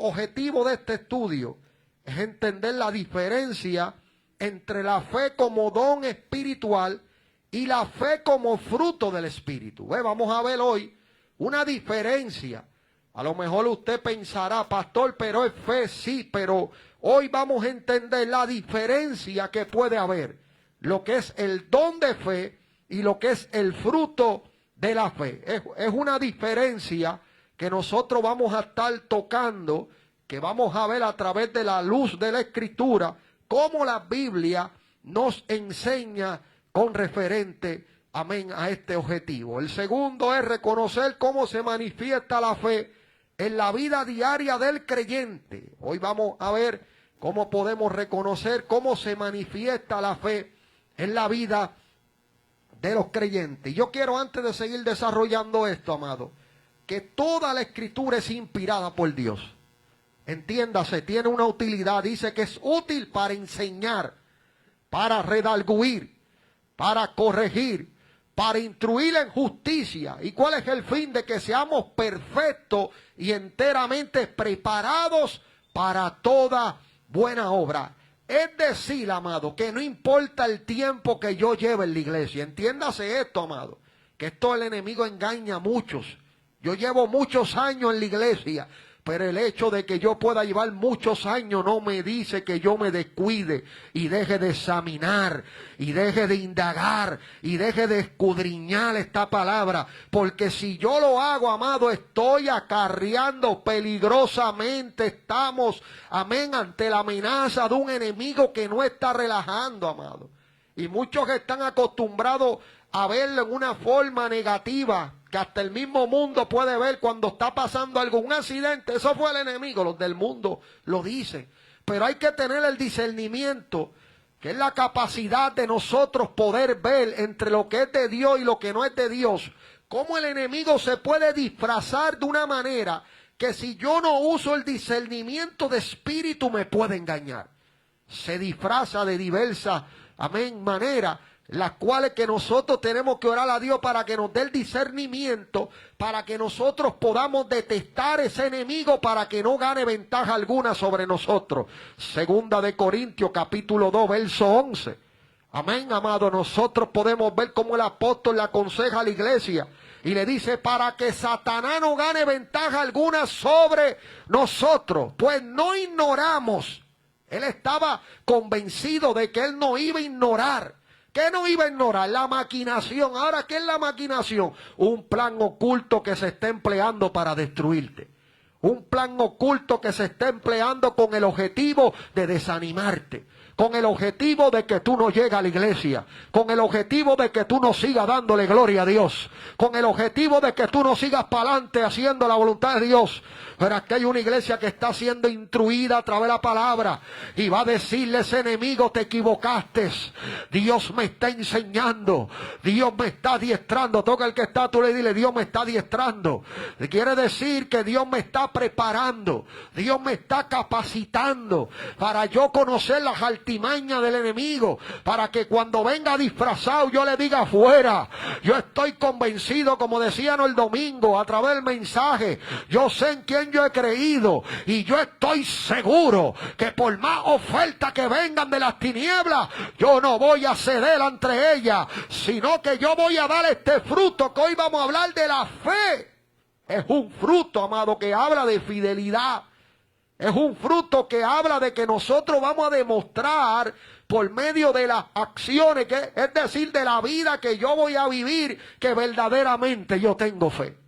objetivo de este estudio es entender la diferencia entre la fe como don espiritual y la fe como fruto del Espíritu. Vamos a ver hoy una diferencia. A lo mejor usted pensará, pastor, pero es fe, sí, pero hoy vamos a entender la diferencia que puede haber, lo que es el don de fe y lo que es el fruto de la fe. Es una diferencia que nosotros vamos a estar tocando, que vamos a ver a través de la luz de la Escritura, cómo la Biblia nos enseña con referente, amén, a este objetivo. El segundo es reconocer cómo se manifiesta la fe en la vida diaria del creyente. Hoy vamos a ver cómo podemos reconocer cómo se manifiesta la fe en la vida de los creyentes. Y yo quiero, antes de seguir desarrollando esto, amado, que toda la Escritura es inspirada por Dios. Entiéndase, tiene una utilidad. Dice que es útil para enseñar, para redarguir, para corregir, para instruir en justicia. ¿Y cuál es el fin? De que seamos perfectos y enteramente preparados para toda buena obra. Es decir, amado, que no importa el tiempo que yo lleve en la iglesia. Entiéndase esto, amado, que esto el enemigo engaña a muchos. Yo llevo muchos años en la iglesia, pero el hecho de que yo pueda llevar muchos años no me dice que yo me descuide y deje de examinar y deje de indagar y deje de escudriñar esta palabra. Porque si yo lo hago, amado, estoy acarreando peligrosamente. Estamos, amén, ante la amenaza de un enemigo que no está relajando, amado. Y muchos están acostumbrados a verlo en una forma negativa, que hasta el mismo mundo puede ver cuando está pasando algún accidente. Eso fue el enemigo, los del mundo lo dicen. Pero hay que tener el discernimiento, que es la capacidad de nosotros poder ver entre lo que es de Dios y lo que no es de Dios. Cómo el enemigo se puede disfrazar de una manera que si yo no uso el discernimiento de espíritu me puede engañar. Se disfraza de diversas, amén, maneras, las cuales que nosotros tenemos que orar a Dios para que nos dé el discernimiento, para que nosotros podamos detestar ese enemigo, para que no gane ventaja alguna sobre nosotros. Segunda de Corintios capítulo 2 verso 11. Amén, amado. Nosotros podemos ver cómo el apóstol le aconseja a la iglesia y le dice, para que Satanás no gane ventaja alguna sobre nosotros, pues no ignoramos. Él estaba convencido de que él no iba a ignorar. ¿Qué no iba a ignorar? La maquinación. Ahora, ¿qué es la maquinación? Un plan oculto que se está empleando para destruirte. Un plan oculto que se está empleando con el objetivo de desanimarte. Con el objetivo de que tú no llegues a la iglesia. Con el objetivo de que tú no sigas dándole gloria a Dios. Con el objetivo de que tú no sigas para adelante haciendo la voluntad de Dios. Pero aquí hay una iglesia que está siendo instruida a través de la palabra. Y va a decirle a ese enemigo, te equivocaste. Dios me está enseñando. Dios me está adiestrando. Toca el que está, tú le dile, Dios me está adiestrando. Quiere decir que Dios me está preparando. Dios me está capacitando para yo conocer las altimañas del enemigo. Para que cuando venga disfrazado yo le diga afuera. Yo estoy convencido, como decían el domingo a través del mensaje. Yo sé en quién yo he creído y yo estoy seguro que por más ofertas que vengan de las tinieblas, yo no voy a ceder ante ellas, sino que yo voy a dar este fruto que hoy vamos a hablar de la fe. Es un fruto, amado, que habla de fidelidad. Es un fruto que habla de que nosotros vamos a demostrar por medio de las acciones, que es decir, de la vida que yo voy a vivir, que verdaderamente yo tengo fe.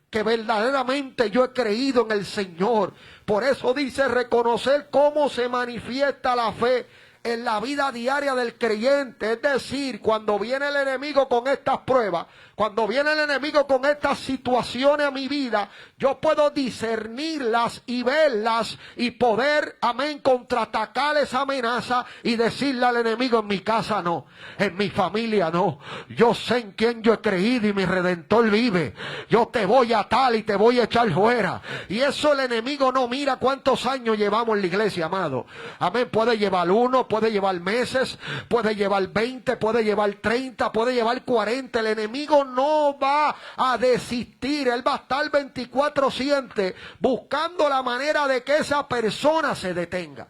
Que verdaderamente yo he creído en el Señor. Por eso dice reconocer cómo se manifiesta la fe en la vida diaria del creyente. Es decir, cuando viene el enemigo con estas pruebas, cuando viene el enemigo con estas situaciones a mi vida, yo puedo discernirlas y verlas y poder, amén, contraatacar esa amenaza y decirle al enemigo, en mi casa no, en mi familia no. Yo sé en quién yo he creído y mi Redentor vive. Yo te voy a atar y te voy a echar fuera. Y eso el enemigo no mira cuántos años llevamos en la iglesia, amado. Amén, puede llevar 1, puede llevar meses, puede llevar 20, puede llevar 30, puede llevar 40. El enemigo no va a desistir. Él va a estar 24 24/7 buscando la manera de que esa persona se detenga,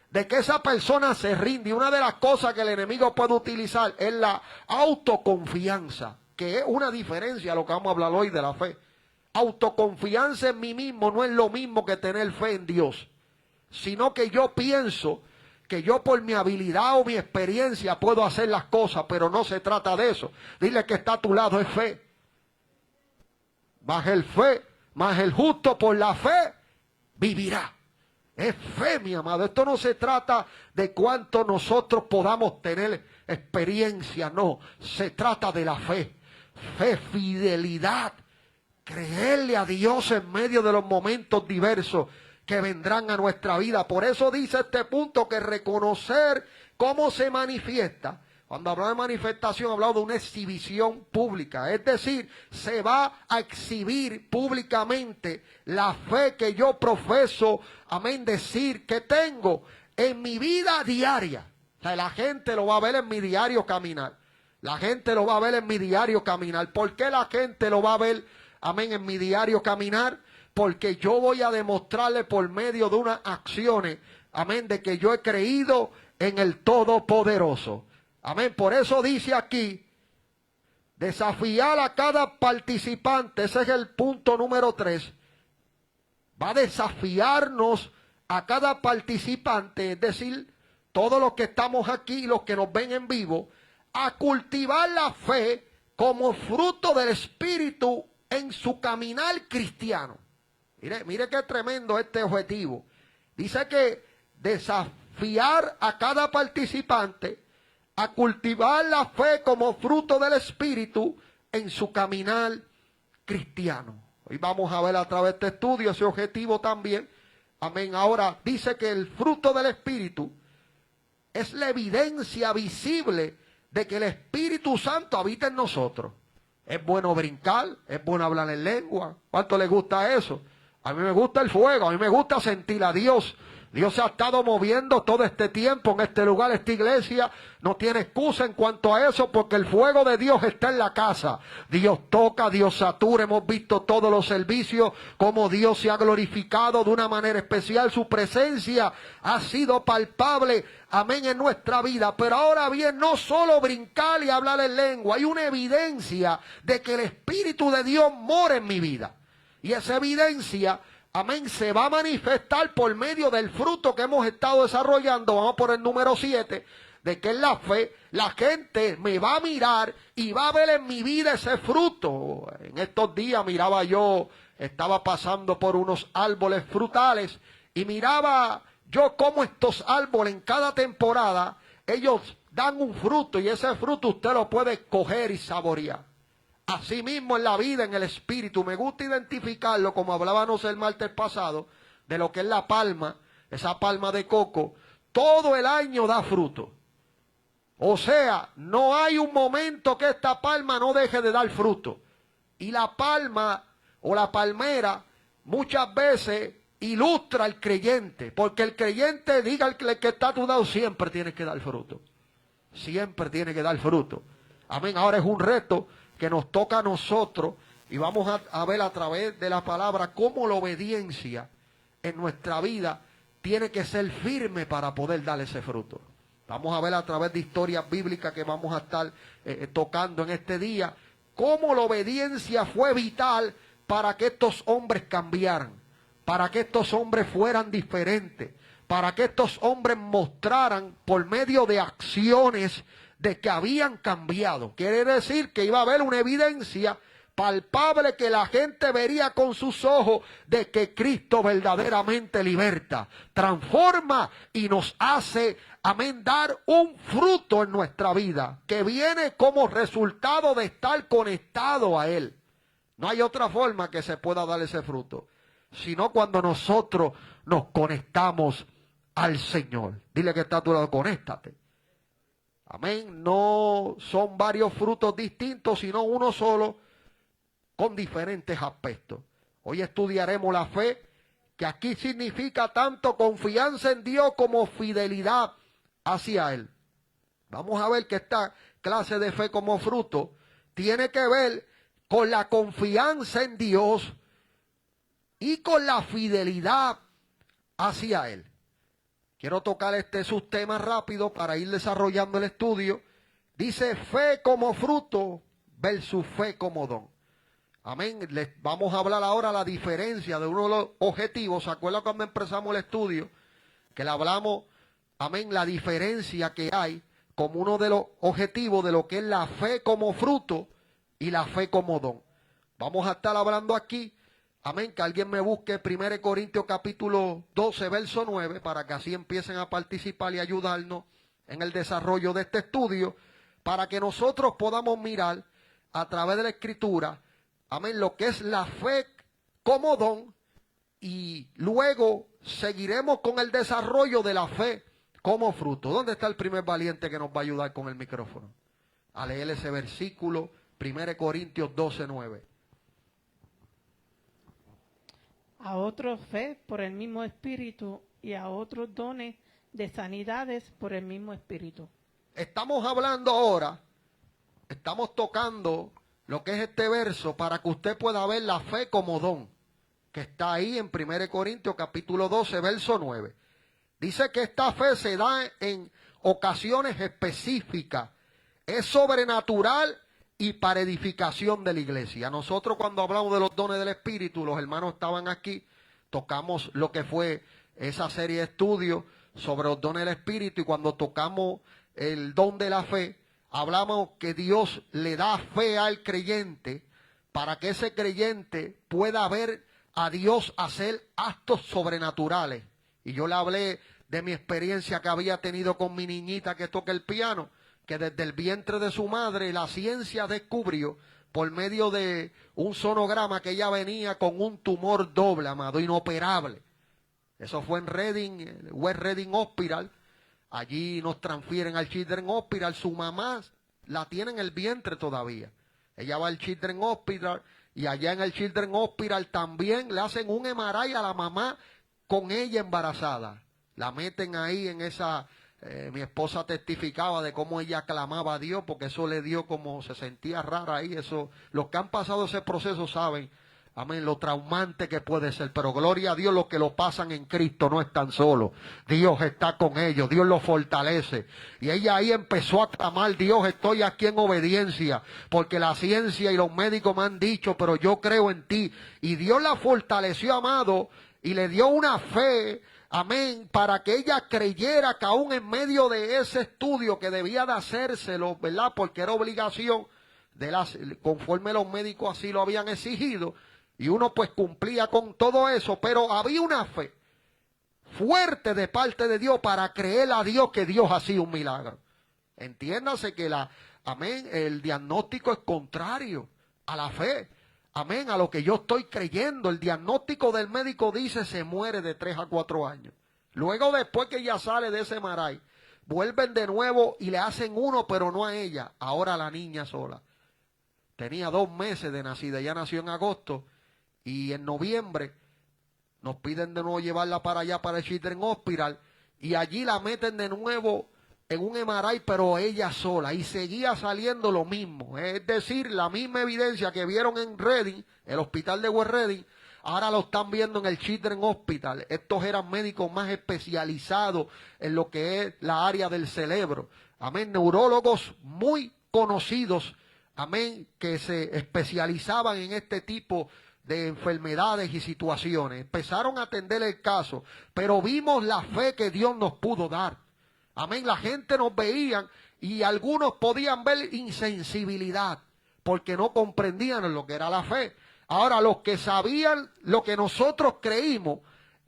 de que esa persona se rinde. Y una de las cosas que el enemigo puede utilizar es la autoconfianza, que es una diferencia a lo que vamos a hablar hoy de la fe. Autoconfianza en mí mismo no es lo mismo que tener fe en Dios, sino que yo pienso que yo por mi habilidad o mi experiencia puedo hacer las cosas, pero no se trata de eso. Dile que está a tu lado, es fe. Más el justo por la fe vivirá. Es fe, mi amado. Esto no se trata de cuánto nosotros podamos tener experiencia, no. Se trata de la fe. Fe, fidelidad. Creerle a Dios en medio de los momentos diversos que vendrán a nuestra vida. Por eso dice este punto que reconocer cómo se manifiesta. Cuando hablamos de manifestación, hablamos de una exhibición pública. Es decir, se va a exhibir públicamente la fe que yo profeso, amén, decir que tengo en mi vida diaria. O sea, la gente lo va a ver en mi diario caminar. La gente lo va a ver en mi diario caminar. ¿Por qué la gente lo va a ver, amén, en mi diario caminar? Porque yo voy a demostrarle por medio de unas acciones, amén, de que yo he creído en el Todopoderoso. Amén. Por eso dice aquí, desafiar a cada participante, ese es el punto número 3. Va a desafiarnos a cada participante, es decir, todos los que estamos aquí, los que nos ven en vivo, a cultivar la fe como fruto del Espíritu en su caminar cristiano. Mire qué tremendo este objetivo. Dice que desafiar a cada participante a cultivar la fe como fruto del Espíritu en su caminar cristiano. Hoy vamos a ver a través de este estudio ese objetivo también. Amén. Ahora dice que el fruto del Espíritu es la evidencia visible de que el Espíritu Santo habita en nosotros. Es bueno brincar, es bueno hablar en lengua. ¿Cuánto le gusta eso? A mí me gusta el fuego, a mí me gusta sentir a Dios. Dios se ha estado moviendo todo este tiempo en este lugar, esta iglesia. No tiene excusa en cuanto a eso porque el fuego de Dios está en la casa. Dios toca, Dios satura. Hemos visto todos los servicios, como Dios se ha glorificado de una manera especial. Su presencia ha sido palpable, amén, en nuestra vida. Pero ahora bien, no solo brincar y hablar en lengua. Hay una evidencia de que el Espíritu de Dios mora en mi vida. Y esa evidencia, amén, se va a manifestar por medio del fruto que hemos estado desarrollando. Vamos por el número 7, de que es la fe. La gente me va a mirar y va a ver en mi vida ese fruto. En estos días miraba yo, estaba pasando por unos árboles frutales y miraba yo cómo estos árboles en cada temporada, ellos dan un fruto y ese fruto usted lo puede coger y saborear. Asimismo en la vida, en el espíritu, me gusta identificarlo, como hablábamos el martes pasado, de lo que es la palma, esa palma de coco, todo el año da fruto. O sea, no hay un momento que esta palma no deje de dar fruto. Y la palma o la palmera muchas veces ilustra al creyente, porque el creyente, diga el que está a tu lado, siempre tiene que dar fruto. Siempre tiene que dar fruto. Amén. Ahora es un reto que nos toca a nosotros y vamos a ver a través de la palabra cómo la obediencia en nuestra vida tiene que ser firme para poder dar ese fruto. Vamos a ver a través de historias bíblicas que vamos a estar tocando en este día, cómo la obediencia fue vital para que estos hombres cambiaran, para que estos hombres fueran diferentes, para que estos hombres mostraran por medio de acciones de que habían cambiado. Quiere decir que iba a haber una evidencia palpable que la gente vería con sus ojos de que Cristo verdaderamente liberta, transforma y nos hace, amén, dar un fruto en nuestra vida que viene como resultado de estar conectado a Él. No hay otra forma que se pueda dar ese fruto, sino cuando nosotros nos conectamos al Señor. Dile que está a tu lado, conéctate. Amén. No son varios frutos distintos, sino uno solo con diferentes aspectos. Hoy estudiaremos la fe, que aquí significa tanto confianza en Dios como fidelidad hacia Él. Vamos a ver que esta clase de fe como fruto tiene que ver con la confianza en Dios y con la fidelidad hacia Él. Quiero tocar este subtema rápido para ir desarrollando el estudio. Dice fe como fruto versus fe como don. Amén. Les vamos a hablar ahora la diferencia de uno de los objetivos. ¿Se acuerdan cuando empezamos el estudio? Que le hablamos, amén, la diferencia que hay como uno de los objetivos de lo que es la fe como fruto y la fe como don. Vamos a estar hablando aquí, amén, que alguien me busque 1 Corintios capítulo 12, verso 9, para que así empiecen a participar y ayudarnos en el desarrollo de este estudio, para que nosotros podamos mirar a través de la Escritura, amén, lo que es la fe como don, y luego seguiremos con el desarrollo de la fe como fruto. ¿Dónde está el primer valiente que nos va a ayudar con el micrófono? A leer ese versículo, 1 Corintios 12, 9. A otros fe por el mismo Espíritu y a otros dones de sanidades por el mismo Espíritu. Estamos hablando ahora, estamos tocando lo que es este verso para que usted pueda ver la fe como don, que está ahí en 1 Corintios capítulo 12, verso 9. Dice que esta fe se da en ocasiones específicas, es sobrenatural y para edificación de la iglesia. Nosotros cuando hablamos de los dones del Espíritu, los hermanos estaban aquí, tocamos lo que fue esa serie de estudios sobre los dones del Espíritu, y cuando tocamos el don de la fe, hablamos que Dios le da fe al creyente para que ese creyente pueda ver a Dios hacer actos sobrenaturales. Y yo le hablé de mi experiencia que había tenido con mi niñita que toca el piano, que desde el vientre de su madre la ciencia descubrió por medio de un sonograma que ella venía con un tumor doble, amado, inoperable. Eso fue en Reading, el West Reading Hospital. Allí nos transfieren al Children's Hospital. Su mamá la tiene en el vientre todavía. Ella va al Children's Hospital y allá en el Children's Hospital también le hacen un MRI a la mamá con ella embarazada. La meten ahí en esa... mi esposa testificaba de cómo ella clamaba a Dios, porque eso le dio como se sentía rara ahí. Eso, los que han pasado ese proceso saben, amén, lo traumante que puede ser. Pero gloria a Dios, los que lo pasan en Cristo no están solos. Dios está con ellos, Dios los fortalece. Y ella ahí empezó a clamar: Dios, estoy aquí en obediencia, porque la ciencia y los médicos me han dicho, pero yo creo en ti. Y Dios la fortaleció, amado, y le dio una fe, amén, para que ella creyera que aún en medio de ese estudio que debía de hacérselo, ¿verdad? Porque era obligación, conforme los médicos así lo habían exigido, y uno pues cumplía con todo eso, pero había una fe fuerte de parte de Dios para creer a Dios que Dios hacía un milagro. Entiéndase que amén, el diagnóstico es contrario a la fe. Amén, a lo que yo estoy creyendo. El diagnóstico del médico dice se muere de 3 a 4 años. Luego, después que ella sale de ese maray, vuelven de nuevo y le hacen uno, pero no a ella, ahora a la niña sola. Tenía 2 meses de nacida, ella nació en agosto, y en noviembre nos piden de nuevo llevarla para allá, para el Children's Hospital, y allí la meten de nuevo en un MRI, pero ella sola, y seguía saliendo lo mismo. Es decir, la misma evidencia que vieron en Reading, el hospital de West Reading, ahora lo están viendo en el Children's Hospital. Estos eran médicos más especializados en lo que es la área del cerebro. Amén, neurólogos muy conocidos, amén, que se especializaban en este tipo de enfermedades y situaciones. Empezaron a atender el caso, pero vimos la fe que Dios nos pudo dar. Amén, la gente nos veía y algunos podían ver insensibilidad porque no comprendían lo que era la fe. Ahora, los que sabían lo que nosotros creímos,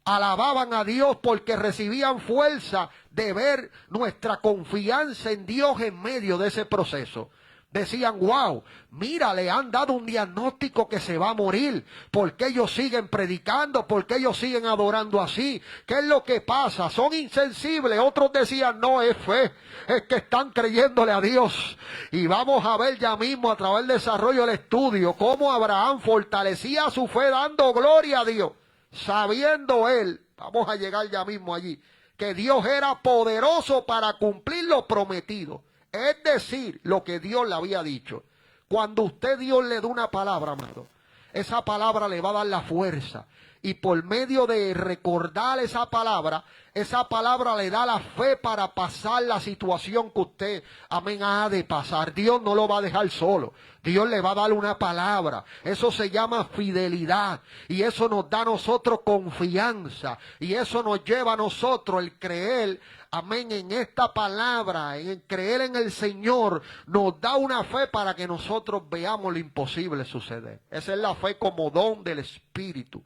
alababan a Dios porque recibían fuerza de ver nuestra confianza en Dios en medio de ese proceso. Decían: wow, mira, le han dado un diagnóstico que se va a morir. ¿Por qué ellos siguen predicando? ¿Por qué ellos siguen adorando así? ¿Qué es lo que pasa? ¿Son insensibles? Otros decían: no, es fe, es que están creyéndole a Dios. Y vamos a ver ya mismo a través del desarrollo del estudio cómo Abraham fortalecía su fe dando gloria a Dios, sabiendo él, vamos a llegar ya mismo allí, que Dios era poderoso para cumplir lo prometido. Es decir, lo que Dios le había dicho. Cuando usted Dios le da una palabra, amado, esa palabra le va a dar la fuerza. y por medio de recordar esa palabra le da la fe para pasar la situación que usted, amén, ha de pasar. Dios no lo va a dejar solo. Dios le va a dar una palabra. Eso se llama fidelidad. Y eso nos da a nosotros confianza. Y eso nos lleva a nosotros el creer, amén, en esta palabra, en creer en el Señor. Nos da una fe para que nosotros veamos lo imposible suceder. Esa es la fe como don del Espíritu.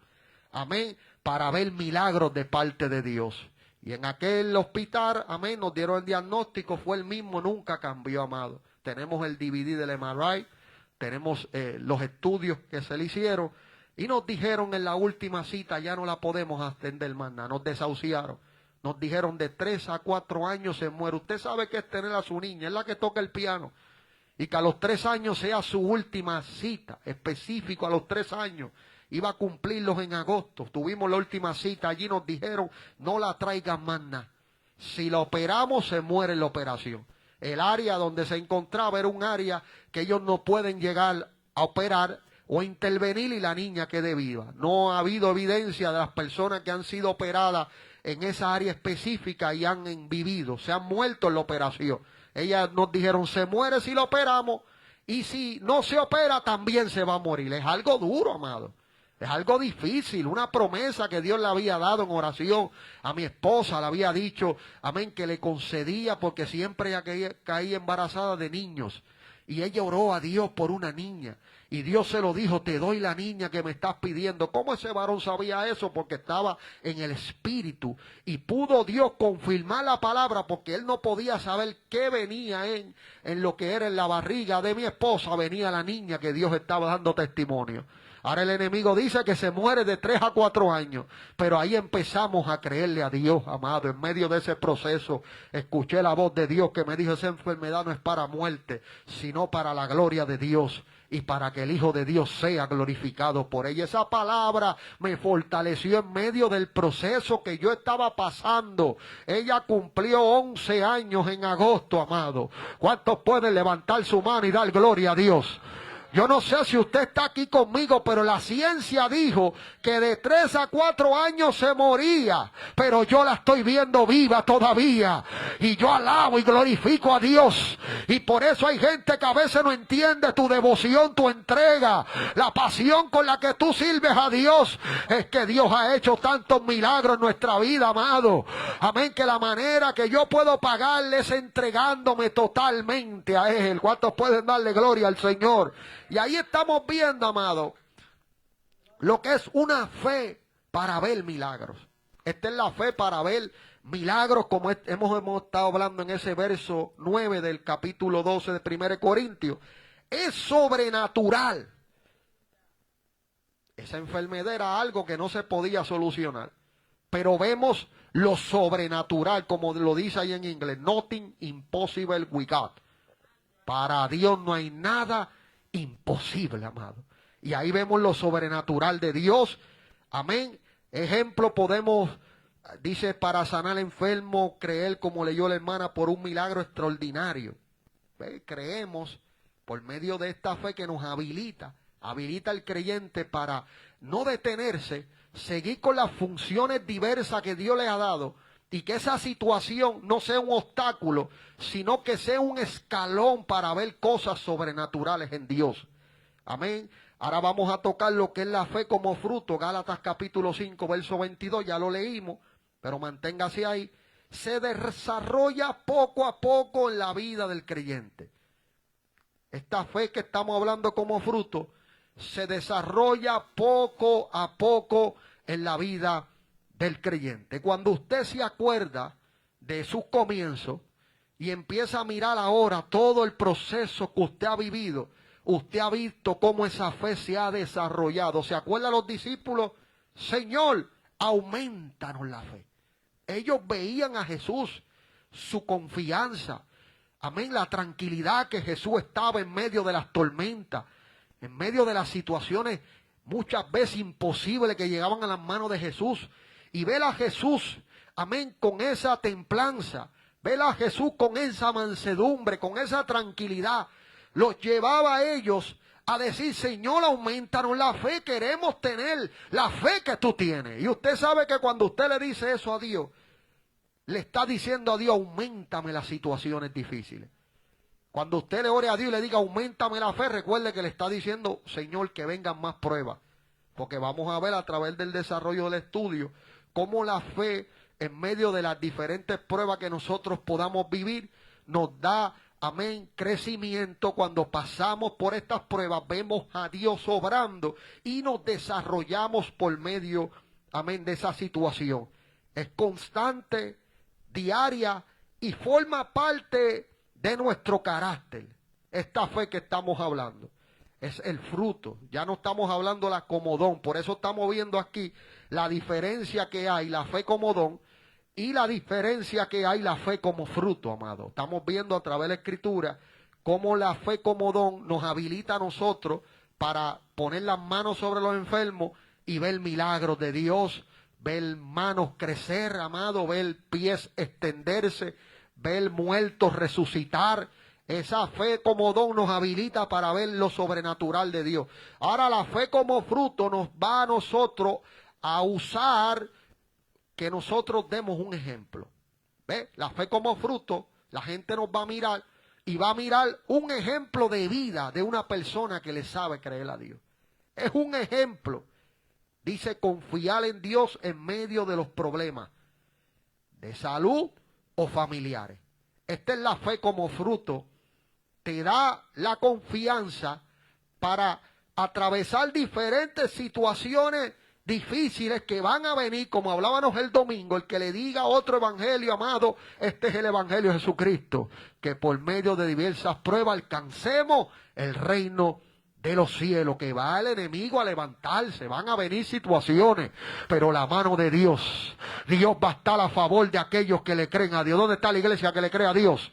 Amén. Para ver milagros de parte de Dios. Y en aquel hospital, amén, nos dieron el diagnóstico, fue el mismo, nunca cambió, amado. Tenemos el DVD del MRI, tenemos los estudios que se le hicieron, y nos dijeron en la última cita, ya no la podemos atender más nada, nos desahuciaron. Nos dijeron de 3 a 4 años se muere. Usted sabe que es tener a su niña, es la que toca el piano. Y que a los 3 años sea su última cita, específico a los 3 años. Iba a cumplirlos en agosto. Tuvimos la última cita. Allí nos dijeron, no la traigan más nada. Si la operamos, se muere en la operación. El área donde se encontraba era un área que ellos no pueden llegar a operar o intervenir y la niña quede viva. No ha habido evidencia de las personas que han sido operadas en esa área específica y han vivido. Se han muerto en la operación. Ellas nos dijeron, se muere si la operamos y si no se opera también se va a morir. Es algo duro, amado. Es algo difícil, una promesa que Dios le había dado en oración a mi esposa, le había dicho, amén, que le concedía porque siempre ella caía embarazada de niños. Y ella oró a Dios por una niña. Y Dios se lo dijo, te doy la niña que me estás pidiendo. ¿Cómo ese varón sabía eso? Porque estaba en el Espíritu. Y pudo Dios confirmar la palabra porque él no podía saber qué venía en lo que era en la barriga de mi esposa. Venía la niña que Dios estaba dando testimonio. Ahora el enemigo dice que se muere de 3 a 4 años. Pero ahí empezamos a creerle a Dios, amado. En medio de ese proceso escuché la voz de Dios que me dijo, esa enfermedad no es para muerte, sino para la gloria de Dios. Y para que el Hijo de Dios sea glorificado por ella. Esa palabra me fortaleció en medio del proceso que yo estaba pasando. Ella cumplió 11 años en agosto, amado. ¿Cuántos pueden levantar su mano y dar gloria a Dios? Yo no sé si usted está aquí conmigo, pero la ciencia dijo que de 3 a 4 años se moría. Pero yo la estoy viendo viva todavía. Y yo alabo y glorifico a Dios. Y por eso hay gente que a veces no entiende tu devoción, tu entrega. La pasión con la que tú sirves a Dios. Es que Dios ha hecho tantos milagros en nuestra vida, amado. Amén, que la manera que yo puedo pagarle es entregándome totalmente a Él. ¿Cuántos pueden darle gloria al Señor? Y ahí estamos viendo, amado, lo que es una fe para ver milagros. Esta es la fe para ver milagros, como hemos estado hablando en ese verso 9 del capítulo 12 de 1 Corintios. Es sobrenatural. Esa enfermedad era algo que no se podía solucionar. Pero vemos lo sobrenatural, como lo dice ahí en inglés. Nothing impossible with God. Para Dios no hay nada imposible, amado. Y ahí vemos lo sobrenatural de Dios. Amén. Ejemplo, podemos, dice, para sanar al enfermo, creer, como leyó la hermana, por un milagro extraordinario. Creemos por medio de esta fe que nos habilita al creyente para no detenerse, seguir con las funciones diversas que Dios le ha dado. Y que esa situación no sea un obstáculo, sino que sea un escalón para ver cosas sobrenaturales en Dios. Amén. Ahora vamos a tocar lo que es la fe como fruto. Gálatas capítulo 5, verso 22, ya lo leímos, pero manténgase ahí. Se desarrolla poco a poco en la vida del creyente. Esta fe que estamos hablando como fruto, se desarrolla poco a poco en la vida del creyente. Cuando usted se acuerda de sus comienzos y empieza a mirar ahora todo el proceso que usted ha vivido, usted ha visto cómo esa fe se ha desarrollado. ¿Se acuerdan los discípulos? Señor, aumentanos la fe. Ellos veían a Jesús, su confianza, amén, la tranquilidad que Jesús estaba en medio de las tormentas, en medio de las situaciones muchas veces imposibles que llegaban a las manos de Jesús. Y ver a Jesús, amén, con esa templanza, ver a Jesús con esa mansedumbre, con esa tranquilidad, los llevaba a ellos a decir, Señor, aumentanos la fe, queremos tener la fe que tú tienes. Y usted sabe que cuando usted le dice eso a Dios, le está diciendo a Dios, auméntame las situaciones difíciles. Cuando usted le ore a Dios y le diga, auméntame la fe, recuerde que le está diciendo, Señor, que vengan más pruebas. Porque vamos a ver a través del desarrollo del estudio, cómo la fe, en medio de las diferentes pruebas que nosotros podamos vivir, nos da, amén, crecimiento. Cuando pasamos por estas pruebas, vemos a Dios obrando y nos desarrollamos por medio, amén, de esa situación. Es constante, diaria y forma parte de nuestro carácter. Esta fe que estamos hablando es el fruto. Ya no estamos hablando de la como don. Por eso estamos viendo aquí la diferencia que hay, la fe como don, y la diferencia que hay, la fe como fruto, amado. Estamos viendo a través de la Escritura cómo la fe como don nos habilita a nosotros para poner las manos sobre los enfermos y ver milagros de Dios, ver manos crecer, amado, ver pies extenderse, ver muertos resucitar. Esa fe como don nos habilita para ver lo sobrenatural de Dios. Ahora la fe como fruto nos va a nosotros a usar que nosotros demos un ejemplo. ¿Ve? La fe como fruto, la gente nos va a mirar y va a mirar un ejemplo de vida de una persona que le sabe creer a Dios. Es un ejemplo. Dice confiar en Dios en medio de los problemas de salud o familiares. Esta es la fe como fruto. Te da la confianza para atravesar diferentes situaciones difíciles que van a venir, como hablábamos el domingo. El que le diga otro evangelio, amado, este es el evangelio de Jesucristo, que por medio de diversas pruebas alcancemos el reino de los cielos, que va el enemigo a levantarse, van a venir situaciones, pero la mano de Dios va a estar a favor de aquellos que le creen a Dios. ¿Dónde está la iglesia que le cree a Dios?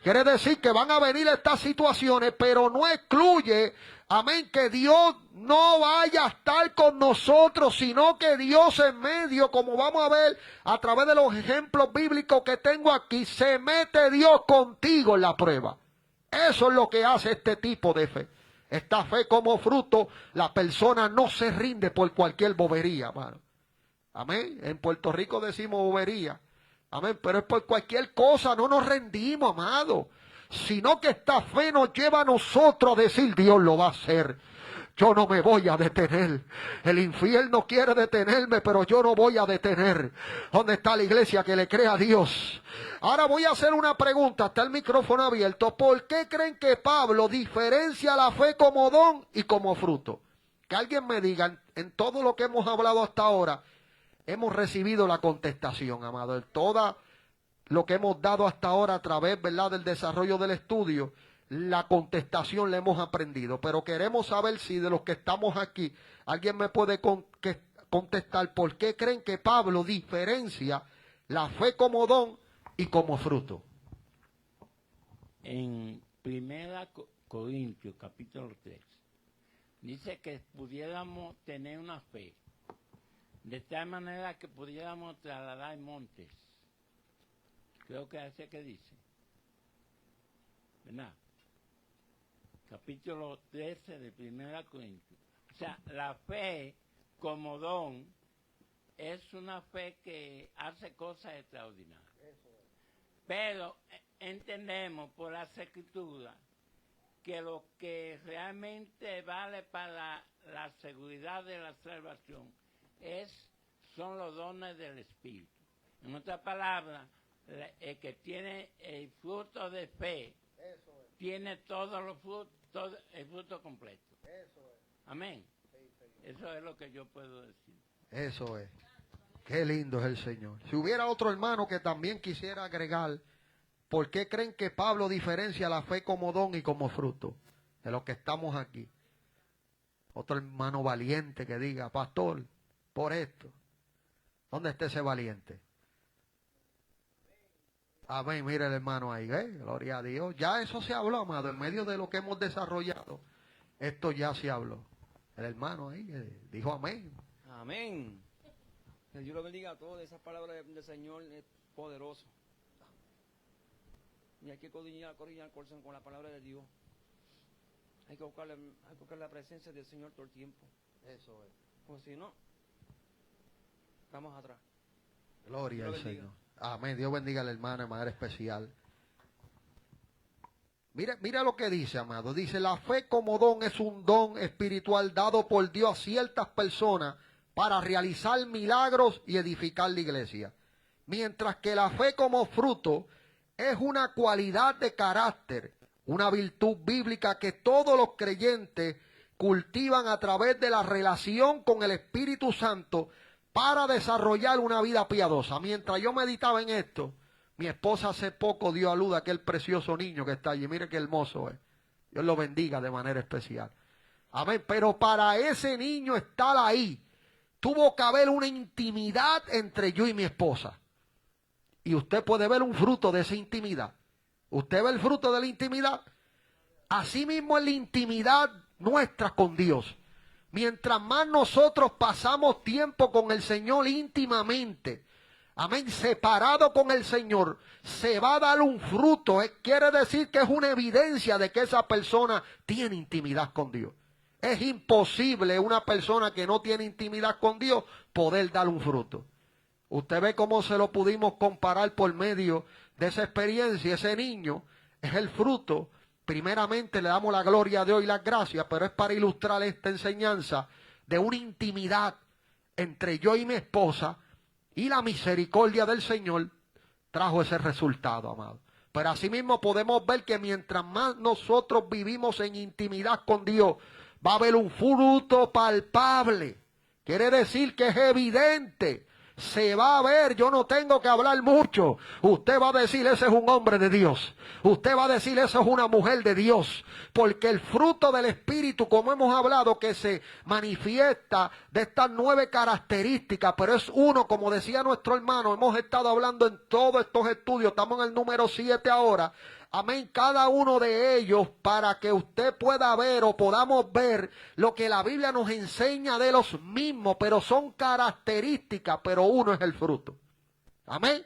Quiere decir que van a venir estas situaciones, pero no excluye, amén, que Dios no vaya a estar con nosotros, sino que Dios en medio, como vamos a ver a través de los ejemplos bíblicos que tengo aquí, se mete Dios contigo en la prueba. Eso es lo que hace este tipo de fe. Esta fe como fruto, la persona no se rinde por cualquier bobería, hermano. Amén. En Puerto Rico decimos bobería. Amén. Pero es por cualquier cosa, no nos rendimos, amado. Sino que esta fe nos lleva a nosotros a decir, Dios lo va a hacer. Yo no me voy a detener. El infierno quiere detenerme, pero yo no voy a detener. ¿Dónde está la iglesia que le cree a Dios? Ahora voy a hacer una pregunta. Está el micrófono abierto. ¿Por qué creen que Pablo diferencia la fe como don y como fruto? Que alguien me diga, en todo lo que hemos hablado hasta ahora, hemos recibido la contestación, amado. En todo lo que hemos dado hasta ahora a través, ¿verdad?, del desarrollo del estudio, la contestación la hemos aprendido. Pero queremos saber si de los que estamos aquí, alguien me puede contestar por qué creen que Pablo diferencia la fe como don y como fruto. En 1 Corintios, capítulo 3, dice que pudiéramos tener una fe de tal manera que pudiéramos trasladar montes. Creo que es que dice, ¿verdad? Capítulo 13 de 1 Corintios. O sea, la fe como don es una fe que hace cosas extraordinarias. Pero entendemos por las Escrituras que lo que realmente vale para la seguridad de la salvación son los dones del Espíritu. En otras palabras, el que tiene el fruto de fe tiene todos los frutos, todo el fruto completo. Amén. Eso es lo que yo puedo decir. Eso es. Qué lindo es el Señor. Si hubiera otro hermano que también quisiera agregar, ¿por qué creen que Pablo diferencia la fe como don y como fruto de los que estamos aquí? Otro hermano valiente que diga, pastor, por esto. ¿Dónde está ese valiente? Amén, mire el hermano ahí, gloria a Dios. Ya eso se habló, amado, en medio de lo que hemos desarrollado. Esto ya se habló. El hermano ahí dijo amén. Amén. Que Dios lo bendiga a todos. Esa palabra del Señor es poderosa. Y hay que coordinar el corazón con la palabra de Dios. hay que buscar la presencia del Señor todo el tiempo. Eso es. Pues si no, vamos atrás. Gloria Dios al bendiga. Señor. Amén. Dios bendiga a la hermana de manera especial. Mira lo que dice, amado. Dice, la fe como don es un don espiritual dado por Dios a ciertas personas para realizar milagros y edificar la iglesia. Mientras que la fe como fruto es una cualidad de carácter, una virtud bíblica que todos los creyentes cultivan a través de la relación con el Espíritu Santo para desarrollar una vida piadosa. Mientras yo meditaba en esto, mi esposa hace poco dio a luz a aquel precioso niño que está allí. Mire qué hermoso es. Dios lo bendiga de manera especial. Amén. Pero para ese niño estar ahí, tuvo que haber una intimidad entre yo y mi esposa. Y usted puede ver un fruto de esa intimidad. ¿Usted ve el fruto de la intimidad? Asimismo es la intimidad nuestra con Dios. Mientras más nosotros pasamos tiempo con el Señor íntimamente, amén, separado con el Señor, se va a dar un fruto. Quiere decir que es una evidencia de que esa persona tiene intimidad con Dios. Es imposible una persona que no tiene intimidad con Dios poder dar un fruto. Usted ve cómo se lo pudimos comparar por medio de esa experiencia. Ese niño es el fruto. Primeramente le damos la gloria a Dios y las gracias, pero es para ilustrar esta enseñanza de una intimidad entre yo y mi esposa, y la misericordia del Señor trajo ese resultado, amado. Pero asimismo podemos ver que mientras más nosotros vivimos en intimidad con Dios, va a haber un fruto palpable. Quiere decir que es evidente. Se va a ver, yo no tengo que hablar mucho. Usted va a decir, ese es un hombre de Dios. Usted va a decir, esa es una mujer de Dios. Porque el fruto del Espíritu, como hemos hablado, que se manifiesta de estas 9 características, pero es uno, como decía nuestro hermano, hemos estado hablando en todos estos estudios, estamos en el número 7 ahora. Amén, cada uno de ellos para que usted pueda ver o podamos ver lo que la Biblia nos enseña de los mismos, pero son características, pero uno es el fruto. Amén.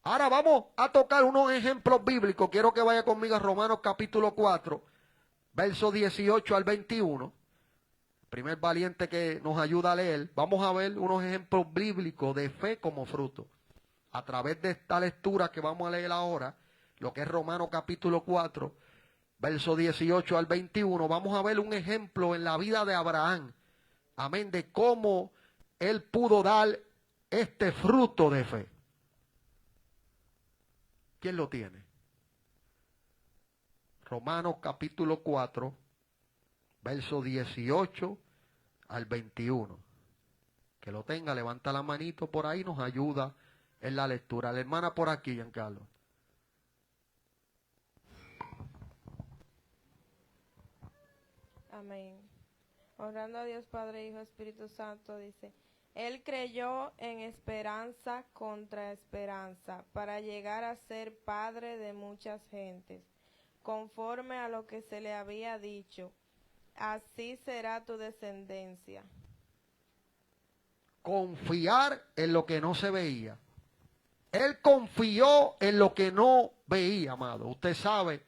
Ahora vamos a tocar unos ejemplos bíblicos. Quiero que vaya conmigo a Romanos capítulo 4, versos 18 al 21. Primer valiente que nos ayuda a leer. Vamos a ver unos ejemplos bíblicos de fe como fruto. A través de esta lectura que vamos a leer ahora, lo que es Romanos capítulo 4, verso 18 al 21, vamos a ver un ejemplo en la vida de Abraham, amén, de cómo él pudo dar este fruto de fe. ¿Quién lo tiene? Romanos capítulo 4, verso 18 al 21. Que lo tenga, levanta la manito por ahí, nos ayuda en la lectura. La hermana por aquí, Giancarlo. Amén. Orando a Dios Padre, Hijo, Espíritu Santo, dice, Él creyó en esperanza contra esperanza, para llegar a ser padre de muchas gentes, conforme a lo que se le había dicho, así será tu descendencia. Confiar en lo que no se veía. Él confió en lo que no veía, amado. Usted sabe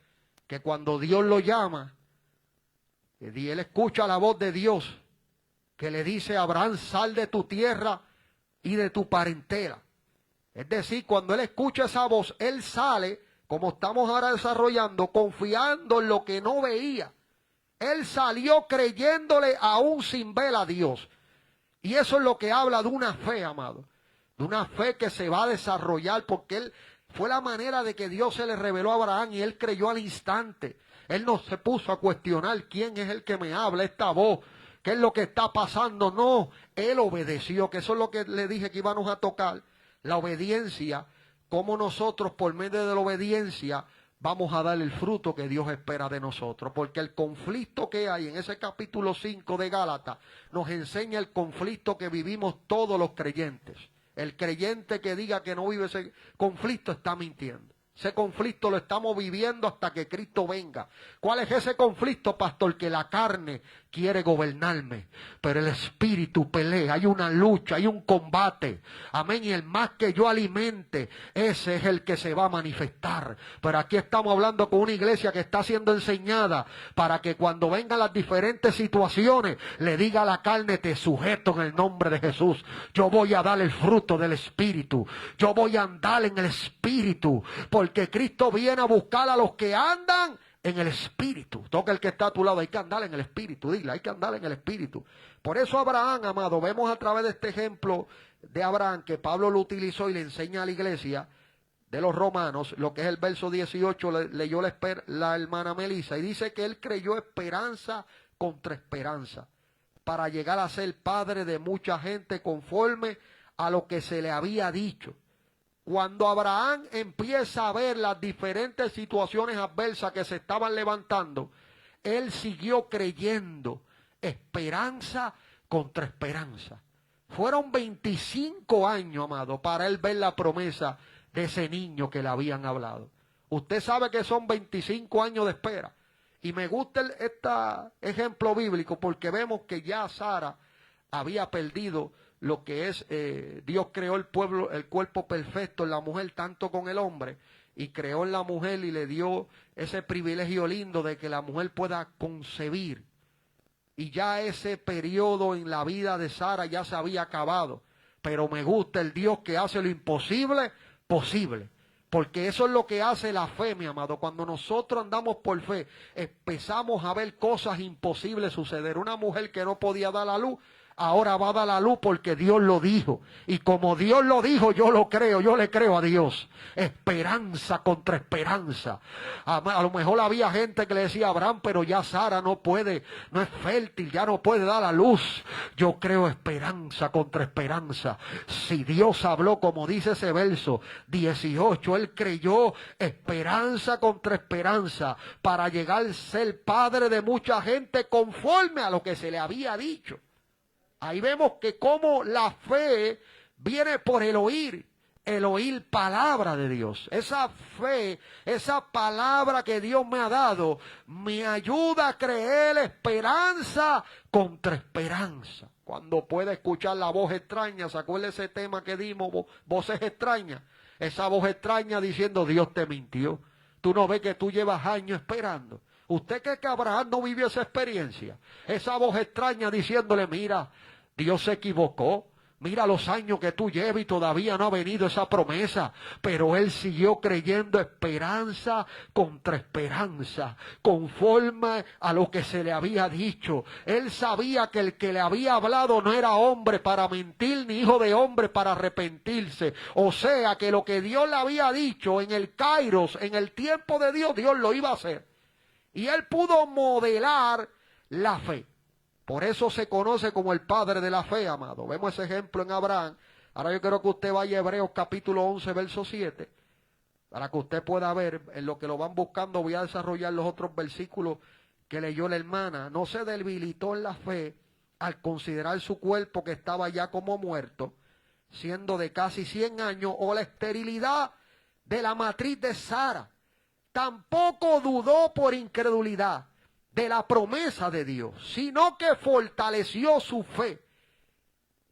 que cuando Dios lo llama, él escucha la voz de Dios que le dice a Abraham, sal de tu tierra y de tu parentela. Es decir, cuando él escucha esa voz, él sale, como estamos ahora desarrollando, confiando en lo que no veía. Él salió creyéndole aún sin ver a Dios. Y eso es lo que habla de una fe, amado. De una fe que se va a desarrollar, porque él fue la manera de que Dios se le reveló a Abraham y él creyó al instante. Él no se puso a cuestionar quién es el que me habla, esta voz, qué es lo que está pasando. No, él obedeció, que eso es lo que le dije que íbamos a tocar. La obediencia, cómo nosotros por medio de la obediencia vamos a dar el fruto que Dios espera de nosotros. Porque el conflicto que hay en ese capítulo 5 de Gálatas nos enseña el conflicto que vivimos todos los creyentes. El creyente que diga que no vive ese conflicto está mintiendo. Ese conflicto lo estamos viviendo hasta que Cristo venga. ¿Cuál es ese conflicto, pastor? Que la carne quiere gobernarme, pero el espíritu pelea, hay una lucha, hay un combate, amén, y el más que yo alimente, ese es el que se va a manifestar. Pero aquí estamos hablando con una iglesia que está siendo enseñada para que cuando vengan las diferentes situaciones, le diga a la carne, te sujeto en el nombre de Jesús, yo voy a dar el fruto del espíritu, yo voy a andar en el espíritu, porque Cristo viene a buscar a los que andan en el espíritu. Toca el que está a tu lado, hay que andar en el espíritu, dile, hay que andar en el espíritu. Por eso Abraham, amado, vemos a través de este ejemplo de Abraham que Pablo lo utilizó y le enseña a la iglesia de los romanos, lo que es el verso 18, leyó la hermana Melissa, y dice que él creyó esperanza contra esperanza, para llegar a ser padre de mucha gente conforme a lo que se le había dicho. Cuando Abraham empieza a ver las diferentes situaciones adversas que se estaban levantando, él siguió creyendo, esperanza contra esperanza. Fueron 25 años, amado, para él ver la promesa de ese niño que le habían hablado. Usted sabe que son 25 años de espera. Y me gusta este ejemplo bíblico porque vemos que ya Sara había perdido lo que es, Dios creó el cuerpo perfecto en la mujer, tanto con el hombre, y creó en la mujer y le dio ese privilegio lindo de que la mujer pueda concebir. Y ya ese periodo en la vida de Sara ya se había acabado. Pero me gusta el Dios que hace lo imposible posible. Porque eso es lo que hace la fe, mi amado. Cuando nosotros andamos por fe, empezamos a ver cosas imposibles suceder. Una mujer que no podía dar a luz, ahora va a dar la luz porque Dios lo dijo. Y como Dios lo dijo, yo lo creo, yo le creo a Dios. Esperanza contra esperanza. A lo mejor había gente que le decía a Abraham, pero ya Sara no puede, no es fértil, ya no puede dar la luz. Yo creo esperanza contra esperanza. Si Dios habló, como dice ese verso 18, él creyó esperanza contra esperanza para llegar a ser padre de mucha gente conforme a lo que se le había dicho. Ahí vemos que como la fe viene por el oír palabra de Dios. Esa fe, esa palabra que Dios me ha dado, me ayuda a creer esperanza contra esperanza. Cuando puede escuchar la voz extraña, ¿se acuerda ese tema que dimos, voces extrañas? Esa voz extraña diciendo, Dios te mintió. Tú no ves que tú llevas años esperando. ¿Usted cree que Abraham no vivió esa experiencia? Esa voz extraña diciéndole, mira, Dios se equivocó. Mira los años que tú llevas y todavía no ha venido esa promesa. Pero él siguió creyendo esperanza contra esperanza, conforme a lo que se le había dicho. Él sabía que el que le había hablado no era hombre para mentir, ni hijo de hombre para arrepentirse. O sea que lo que Dios le había dicho en el Kairos, en el tiempo de Dios, Dios lo iba a hacer. Y él pudo modelar la fe. Por eso se conoce como el padre de la fe, amado. Vemos ese ejemplo en Abraham. Ahora yo quiero que usted vaya a Hebreos capítulo 11, verso 7. Para que usted pueda ver, en lo que lo van buscando, voy a desarrollar los otros versículos que leyó la hermana. No se debilitó en la fe al considerar su cuerpo que estaba ya como muerto, siendo de casi 100 años, o la esterilidad de la matriz de Sara. Tampoco dudó por incredulidad de la promesa de Dios, sino que fortaleció su fe.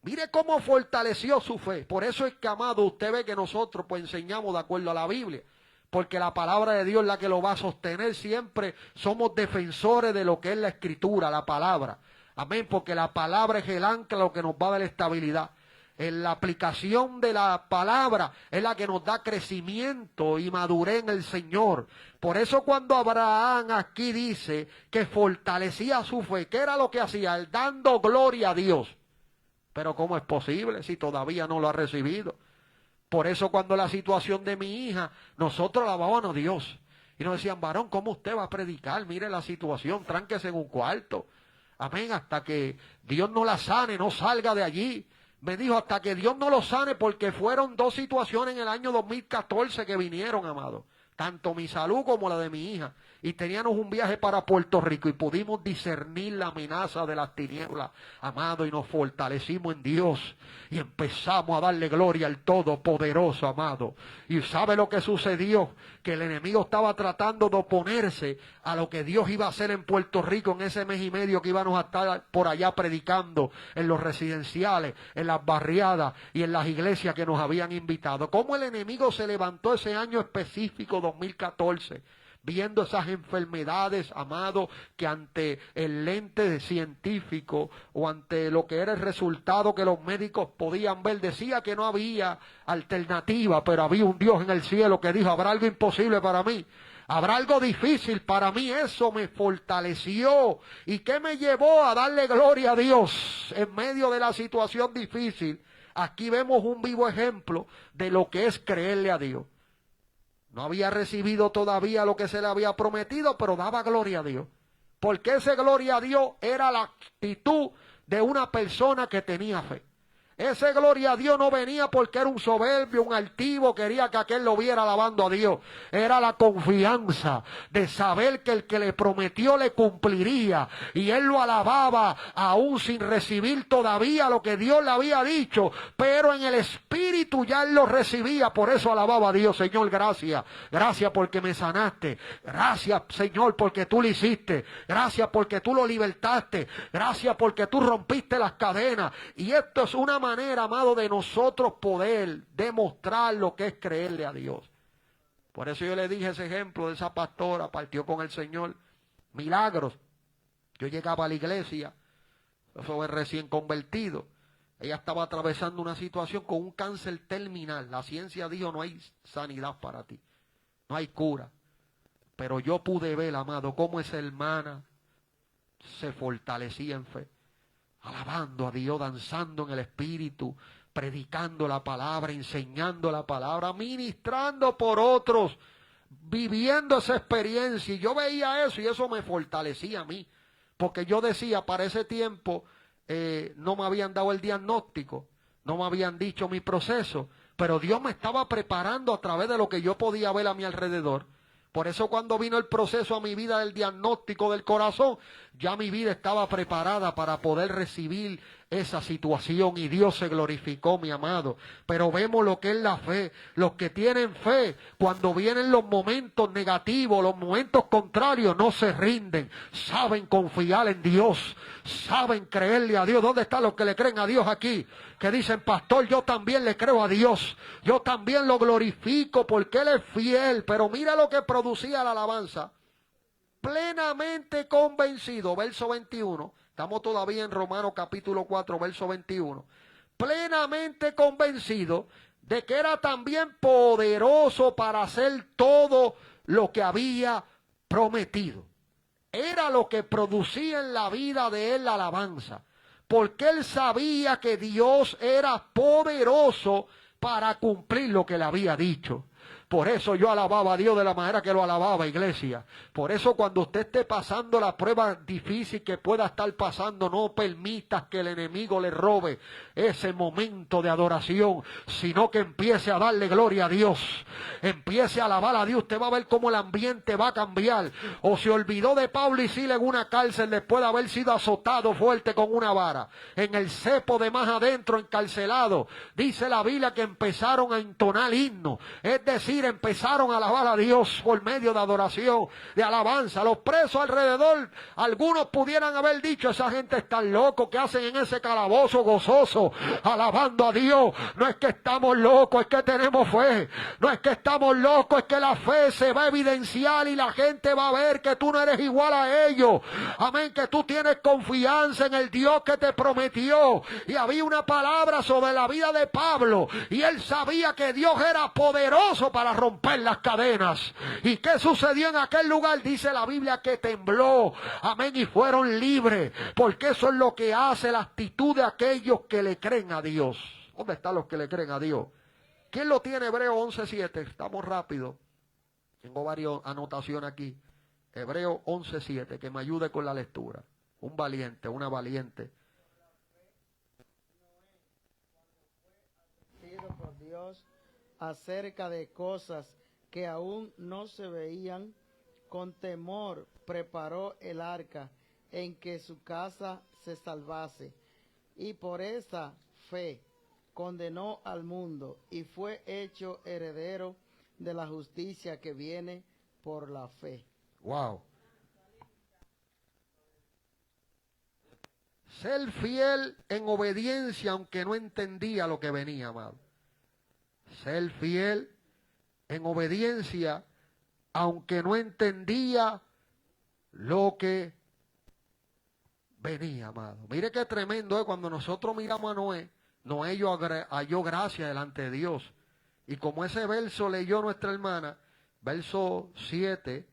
Mire cómo fortaleció su fe. Por eso es que, amado, usted ve que nosotros pues enseñamos de acuerdo a la Biblia, porque la palabra de Dios es la que lo va a sostener. Siempre somos defensores de lo que es la Escritura, la palabra. Amén, porque la palabra es el ancla, lo que nos va a dar estabilidad. En la aplicación de la palabra es la que nos da crecimiento y madurez en el Señor. Por eso cuando Abraham aquí dice que fortalecía su fe, ¿qué era lo que hacía? Él dando gloria a Dios. Pero ¿cómo es posible si todavía no lo ha recibido? Por eso cuando la situación de mi hija, nosotros alabábamos a Dios. Y nos decían, varón, ¿cómo usted va a predicar? Mire la situación, tránquese en un cuarto. Amén, hasta que Dios no la sane, no salga de allí. Me dijo, hasta que Dios no lo sane, porque fueron dos situaciones en el año 2014 que vinieron, amado. Tanto mi salud como la de mi hija. y teníamos un viaje para Puerto Rico y pudimos discernir la amenaza de las tinieblas, amado, y nos fortalecimos en Dios y empezamos a darle gloria al Todopoderoso, amado. Y ¿sabe lo que sucedió? Que el enemigo estaba tratando de oponerse a lo que Dios iba a hacer en Puerto Rico en ese mes y medio que íbamos a estar por allá predicando en los residenciales, en las barriadas y en las iglesias que nos habían invitado. ¿Cómo el enemigo se levantó ese año específico, 2014? Viendo esas enfermedades, amado, que ante el lente científico o ante lo que era el resultado que los médicos podían ver, decía que no había alternativa, pero había un Dios en el cielo que dijo, habrá algo imposible para mí. Habrá algo difícil para mí. Eso me fortaleció. ¿Y qué me llevó a darle gloria a Dios en medio de la situación difícil? Aquí vemos un vivo ejemplo de lo que es creerle a Dios. No había recibido todavía lo que se le había prometido, pero daba gloria a Dios. Porque esa gloria a Dios era la actitud de una persona que tenía fe. Ese gloria a Dios no venía porque era un soberbio, un altivo, quería que aquel lo viera alabando a Dios. Era la confianza de saber que el que le prometió le cumpliría. Y él lo alababa aún sin recibir todavía lo que Dios le había dicho. Pero en el Espíritu ya él lo recibía. Por eso alababa a Dios. Señor, gracias. Gracias porque me sanaste. Gracias, Señor, porque tú lo hiciste. Gracias porque tú lo libertaste. Gracias porque tú rompiste las cadenas. Y esto es una manera, amado, de nosotros poder demostrar lo que es creerle a Dios. Por eso yo le dije ese ejemplo de esa pastora, partió con el Señor, milagros. Yo llegaba a la iglesia, eso fue recién convertido, ella estaba atravesando una situación con un cáncer terminal. La ciencia dijo, no hay sanidad para ti, no hay cura. Pero yo pude ver, amado, cómo esa hermana se fortalecía en fe, alabando a Dios, danzando en el Espíritu, predicando la palabra, enseñando la palabra, ministrando por otros, viviendo esa experiencia. Y yo veía eso y eso me fortalecía a mí. Porque yo decía, para ese tiempo no me habían dado el diagnóstico, no me habían dicho mi proceso, pero Dios me estaba preparando a través de lo que yo podía ver a mi alrededor. Por eso cuando vino el proceso a mi vida del diagnóstico del corazón, ya mi vida estaba preparada para poder recibir esa situación y Dios se glorificó, mi amado. Pero vemos lo que es la fe. Los que tienen fe, cuando vienen los momentos negativos, los momentos contrarios, no se rinden. Saben confiar en Dios, saben creerle a Dios. ¿Dónde están los que le creen a Dios aquí? Que dicen, pastor, yo también le creo a Dios. Yo también lo glorifico porque Él es fiel. Pero mira lo que producía la alabanza. Plenamente convencido, verso 21. Estamos todavía en Romanos capítulo 4, verso 21. Plenamente convencido de que era también poderoso para hacer todo lo que había prometido. Era lo que producía en la vida de él la alabanza. Porque él sabía que Dios era poderoso para cumplir lo que le había dicho. Por eso yo alababa a Dios de la manera que lo alababa, iglesia. Por eso cuando usted esté pasando la prueba difícil que pueda estar pasando, no permitas que el enemigo le robe ese momento de adoración, sino que empiece a darle gloria a Dios. Empiece a alabar a Dios. Usted va a ver cómo el ambiente va a cambiar. O se olvidó de Pablo y Silas en una cárcel después de haber sido azotado fuerte con una vara. En el cepo de más adentro, encarcelado. Dice la Biblia que empezaron a entonar himnos. Es decir, empezaron a alabar a Dios por medio de adoración, de alabanza. Los presos alrededor, algunos pudieran haber dicho, esa gente está loco, que hacen en ese calabozo gozoso, alabando a Dios. No es que estamos locos, es que tenemos fe. No es que estamos locos, es que la fe se va a evidenciar y la gente va a ver que tú no eres igual a ellos. Amén, que tú tienes confianza en el Dios que te prometió. Y había una palabra sobre la vida de Pablo y él sabía que Dios era poderoso para romper las cadenas. ¿Y qué sucedió en aquel lugar? Dice la Biblia que tembló, amén, y fueron libres, porque eso es lo que hace la actitud de aquellos que le creen a Dios. ¿Dónde están los que le creen a Dios? ¿Quién lo tiene? Hebreo 11:7, estamos rápido, tengo varias anotaciones aquí. Hebreo 11:7, que me ayude con la lectura. Un valiente, una valiente. Por Dios acerca de cosas que aún no se veían, con temor preparó el arca en que su casa se salvase, y por esa fe condenó al mundo y fue hecho heredero de la justicia que viene por la fe. Wow. Ser fiel en obediencia aunque no entendía lo que venía, amado. Ser fiel en obediencia aunque no entendía lo que venía, amado. Mire qué tremendo es cuando nosotros miramos a Noé. Noé halló gracia delante de Dios. Y como ese verso leyó nuestra hermana, verso 7,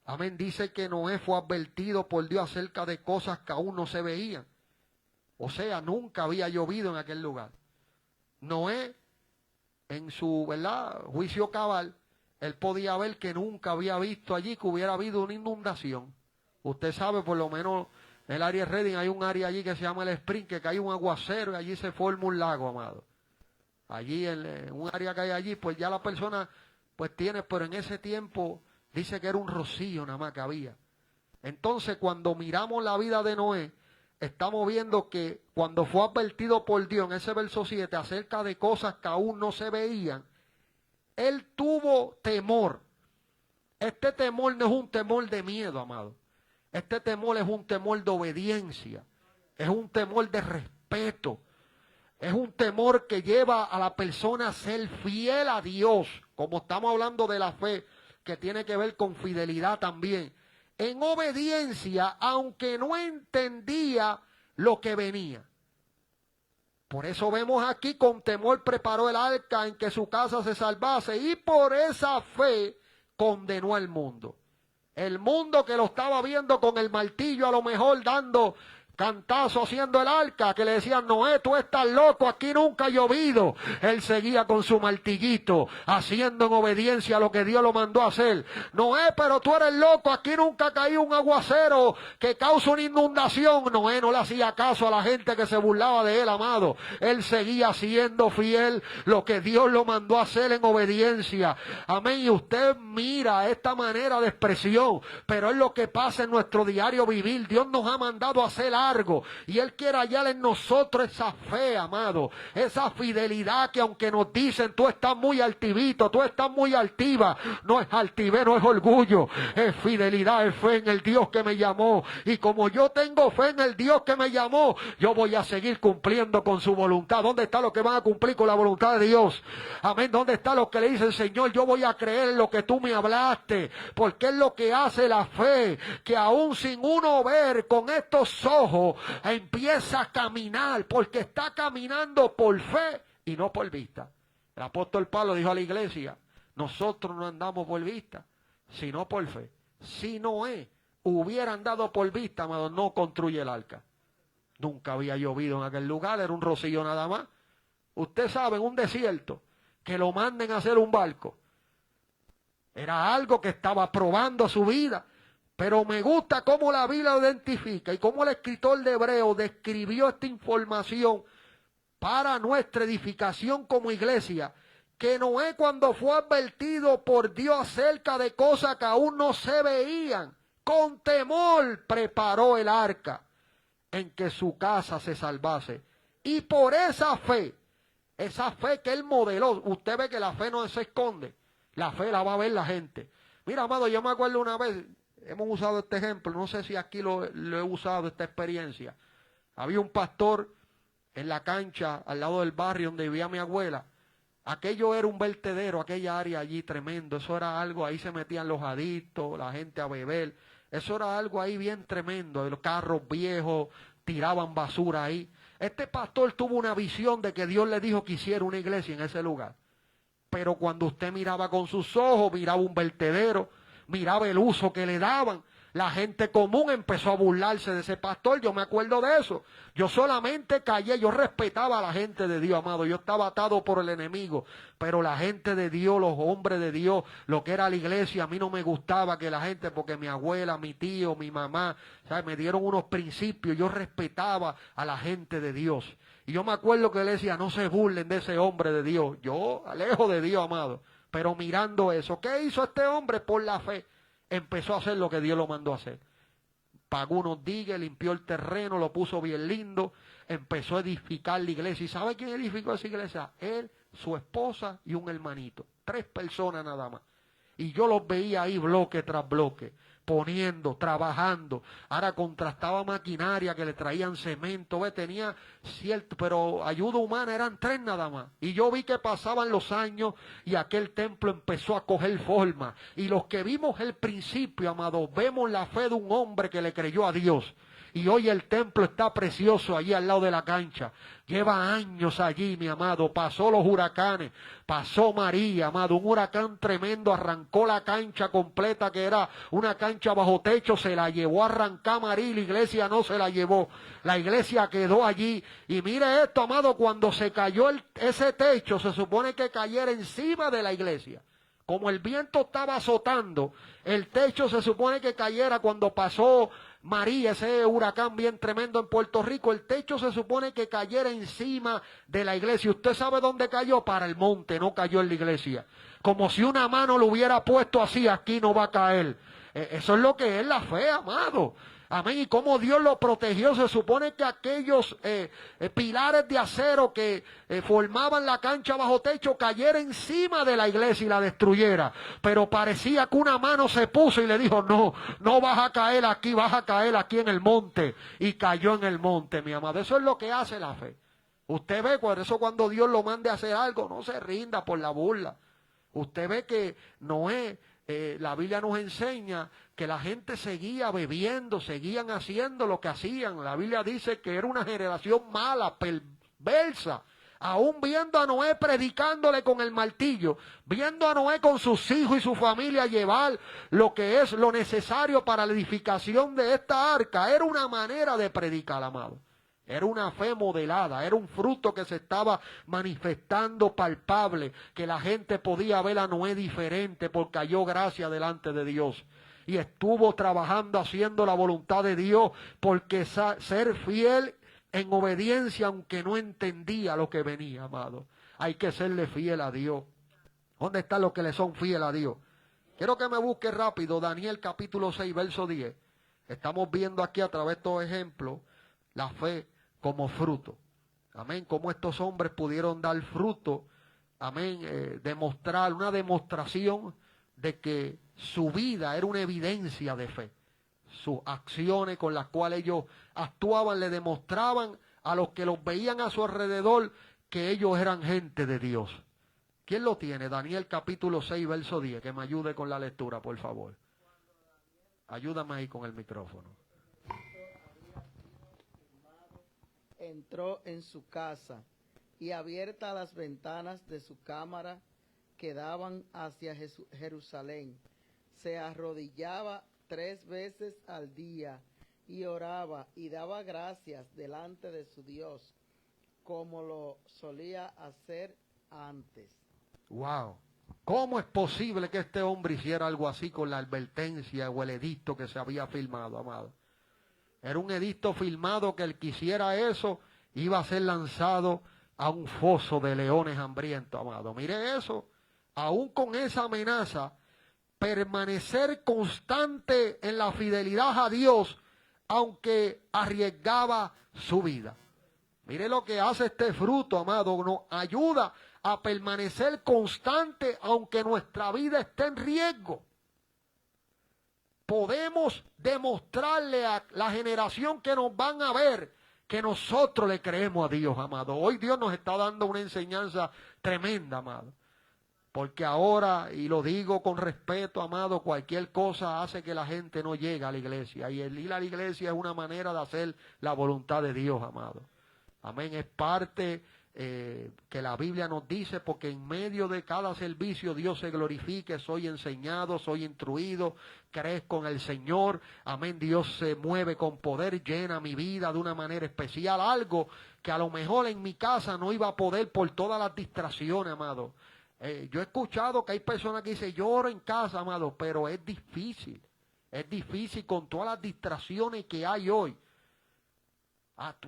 amén, dice que Noé fue advertido por Dios acerca de cosas que aún no se veían. O sea, nunca había llovido en aquel lugar. Noé, en su, ¿verdad?, juicio cabal, él podía ver que nunca había visto allí que hubiera habido una inundación. Usted sabe, por lo menos en el área de Redding hay un área allí que se llama el Spring, que cae un aguacero y allí se forma un lago, amado. Allí, en un área que hay allí, pues ya la persona, pues tiene, pero en ese tiempo dice que era un rocío nada más que había. Entonces, cuando miramos la vida de Noé, estamos viendo que cuando fue advertido por Dios en ese verso 7 acerca de cosas que aún no se veían, él tuvo temor. Este temor no es un temor de miedo, amado. Este temor es un temor de obediencia. Es un temor de respeto. Es un temor que lleva a la persona a ser fiel a Dios. Como estamos hablando de la fe, que tiene que ver con fidelidad también. En obediencia, aunque no entendía lo que venía. Por eso vemos aquí, con temor preparó el arca en que su casa se salvase, y por esa fe condenó al mundo. El mundo que lo estaba viendo con el martillo, a lo mejor dando cantazo haciendo el arca, que le decían: Noé, tú estás loco, aquí nunca ha llovido. Él seguía con su martillito, haciendo en obediencia lo que Dios lo mandó a hacer. Noé, pero tú eres loco, aquí nunca ha caído un aguacero que causa una inundación. Noé no le hacía caso a la gente que se burlaba de él, amado. Él seguía siendo fiel lo que Dios lo mandó a hacer en obediencia. Amén. Y usted mira esta manera de expresión, pero es lo que pasa en nuestro diario vivir. Dios nos ha mandado a hacer algo, y Él quiere hallar en nosotros esa fe, amado, esa fidelidad que aunque nos dicen: tú estás muy altivito, tú estás muy altiva, no es altivez, no es orgullo, es fidelidad, es fe en el Dios que me llamó. Y como yo tengo fe en el Dios que me llamó, yo voy a seguir cumpliendo con su voluntad. ¿Dónde está los que van a cumplir con la voluntad de Dios? Amén. ¿Dónde está los que le dicen: Señor, yo voy a creer en lo que tú me hablaste? Porque es lo que hace la fe, que aún sin uno ver con estos ojos, empieza a caminar, porque está caminando por fe y no por vista. El apóstol Pablo dijo a la iglesia: nosotros no andamos por vista, sino por fe. Si Noé hubiera andado por vista, amado, no construye el arca. Nunca había llovido en aquel lugar, era un rocío nada más. Usted sabe, en un desierto, que lo manden a hacer un barco, era algo que estaba probando su vida. Pero me gusta cómo la Biblia lo identifica y cómo el escritor de Hebreos describió esta información para nuestra edificación como iglesia. Que Noé, cuando fue advertido por Dios acerca de cosas que aún no se veían, con temor preparó el arca en que su casa se salvase. Y por esa fe que él modeló, usted ve que la fe no se esconde, la fe la va a ver la gente. Mira, amado, yo me acuerdo una vez, hemos usado este ejemplo, no sé si aquí lo he usado, esta experiencia. Había un pastor en la cancha, al lado del barrio donde vivía mi abuela. Aquello era un vertedero, aquella área allí tremendo. Eso era algo, ahí se metían los adictos, la gente a beber. Eso era algo ahí bien tremendo. Los carros viejos tiraban basura ahí. Este pastor tuvo una visión de que Dios le dijo que hiciera una iglesia en ese lugar. Pero cuando usted miraba con sus ojos, miraba un vertedero, miraba el uso que le daban. La gente común empezó a burlarse de ese pastor, yo me acuerdo de eso. Yo solamente callé, yo respetaba a la gente de Dios, amado. Yo estaba atado por el enemigo, pero la gente de Dios, los hombres de Dios, lo que era la iglesia, a mí no me gustaba que la gente, porque mi abuela, mi tío, mi mamá, ¿sabes?, me dieron unos principios. Yo respetaba a la gente de Dios. Y yo me acuerdo que él decía: no se burlen de ese hombre de Dios. Yo alejo de Dios, amado. Pero mirando eso, ¿qué hizo este hombre? Por la fe. empezó a hacer lo que Dios lo mandó a hacer. Pagó unos digues, limpió el terreno, lo puso bien lindo, empezó a edificar la iglesia. ¿Y sabe quién edificó esa iglesia? Él, su esposa y un hermanito. 3 personas nada más. Y yo los veía ahí bloque tras bloque, poniendo, trabajando. Ahora contrastaba maquinaria que le traían cemento, ¿ve? Tenía cierto, pero ayuda humana eran 3 nada más. Y yo vi que pasaban los años y aquel templo empezó a coger forma. Y los que vimos el principio, amados, vemos la fe de un hombre que le creyó a Dios. Y hoy el templo está precioso allí al lado de la cancha. Lleva años allí, mi amado. Pasó los huracanes, pasó María, amado. Un huracán tremendo arrancó la cancha completa, que era una cancha bajo techo. Se la llevó a arrancar María y la iglesia no se la llevó. La iglesia quedó allí. Y mire esto, amado, cuando se cayó ese techo, se supone que cayera encima de la iglesia. Como el viento estaba azotando, el techo se supone que cayera cuando pasó María, ese huracán bien tremendo en Puerto Rico. El techo se supone que cayera encima de la iglesia. ¿Usted sabe dónde cayó? Para el monte, no cayó en la iglesia. Como si una mano lo hubiera puesto así, aquí no va a caer. Eso es lo que es la fe, amado. Amén. Y cómo Dios lo protegió. Se supone que aquellos pilares de acero que formaban la cancha bajo techo cayera encima de la iglesia y la destruyera. Pero parecía que una mano se puso y le dijo, no, no vas a caer aquí, vas a caer aquí en el monte. Y cayó en el monte, mi amado. Eso es lo que hace la fe. Usted ve, por eso cuando Dios lo mande a hacer algo, no se rinda por la burla. Usted ve que Noé, la Biblia nos enseña que la gente seguía bebiendo, seguían haciendo lo que hacían. La Biblia dice que era una generación mala, perversa. Aún viendo a Noé predicándole con el martillo, viendo a Noé con sus hijos y su familia llevar lo que es lo necesario para la edificación de esta arca. Era una manera de predicar, amado. Era una fe modelada, era un fruto que se estaba manifestando palpable, que la gente podía ver a Noé diferente porque halló gracia delante de Dios. Y estuvo trabajando haciendo la voluntad de Dios, porque ser fiel en obediencia aunque no entendía lo que venía, amado. Hay que serle fiel a Dios. ¿Dónde están los que le son fieles a Dios? Quiero que me busque rápido Daniel capítulo 6, verso 10. Estamos viendo aquí a través de estos ejemplos la fe como fruto. Amén. Cómo estos hombres pudieron dar fruto. Amén. Demostrar una demostración de que su vida era una evidencia de fe. Sus acciones con las cuales ellos actuaban le demostraban a los que los veían a su alrededor que ellos eran gente de Dios. ¿Quién lo tiene? Daniel capítulo 6, verso 10. Que me ayude con la lectura, por favor. Ayúdame ahí con el micrófono. Entró en su casa y abiertas las ventanas de su cámara que daban hacia Jerusalén, se arrodillaba 3 veces al día y oraba y daba gracias delante de su Dios, como lo solía hacer antes. Wow. ¿Cómo es posible que este hombre hiciera algo así con la advertencia o el edicto que se había firmado, amado? Era un edicto firmado que el que hiciera eso iba a ser lanzado a un foso de leones hambrientos, amado. Mire eso. Aún con esa amenaza, permanecer constante en la fidelidad a Dios, aunque arriesgaba su vida. Mire lo que hace este fruto, amado. Nos ayuda a permanecer constante, aunque nuestra vida esté en riesgo. Podemos demostrarle a la generación que nos van a ver que nosotros le creemos a Dios, amado. Hoy Dios nos está dando una enseñanza tremenda, amado. Porque ahora, y lo digo con respeto, amado, cualquier cosa hace que la gente no llegue a la iglesia. Y el ir a la iglesia es una manera de hacer la voluntad de Dios, amado. Amén. Es parte que la Biblia nos dice, porque en medio de cada servicio Dios se glorifique. Soy enseñado, soy instruido, crezco en el Señor. Amén. Dios se mueve con poder, llena mi vida de una manera especial. Algo que a lo mejor en mi casa no iba a poder por todas las distracciones, amado. Yo he escuchado que hay personas que dicen, yo oro en casa, amado, pero es difícil. Es difícil con todas las distracciones que hay hoy.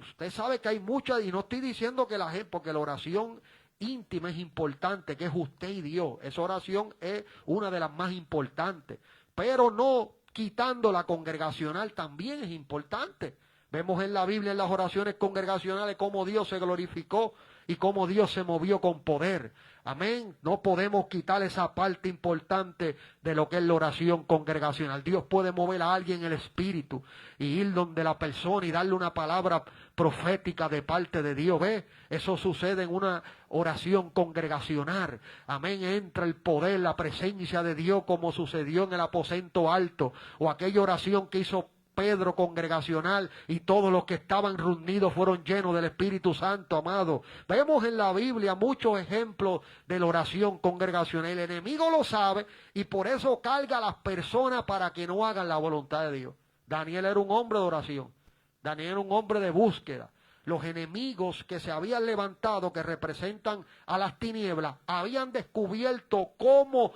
Usted sabe que hay muchas, y no estoy diciendo que la gente, porque la oración íntima es importante, que es usted y Dios. Esa oración es una de las más importantes. pero no quitando la congregacional, también es importante. Vemos en la Biblia, en las oraciones congregacionales, cómo Dios se glorificó y cómo Dios se movió con poder. Amén. No podemos quitar esa parte importante de lo que es la oración congregacional. Dios puede mover a alguien en el espíritu y ir donde la persona y darle una palabra profética de parte de Dios. ¿Ve? Eso sucede en una oración congregacional. Amén. Entra el poder, la presencia de Dios, como sucedió en el aposento alto, o aquella oración que hizo Pedro congregacional, y todos los que estaban reunidos fueron llenos del Espíritu Santo, amado. Vemos en la Biblia muchos ejemplos de la oración congregacional. El enemigo lo sabe y por eso carga a las personas para que no hagan la voluntad de Dios. Daniel era un hombre de oración. Daniel era un hombre de búsqueda. Los enemigos que se habían levantado, que representan a las tinieblas, habían descubierto cómo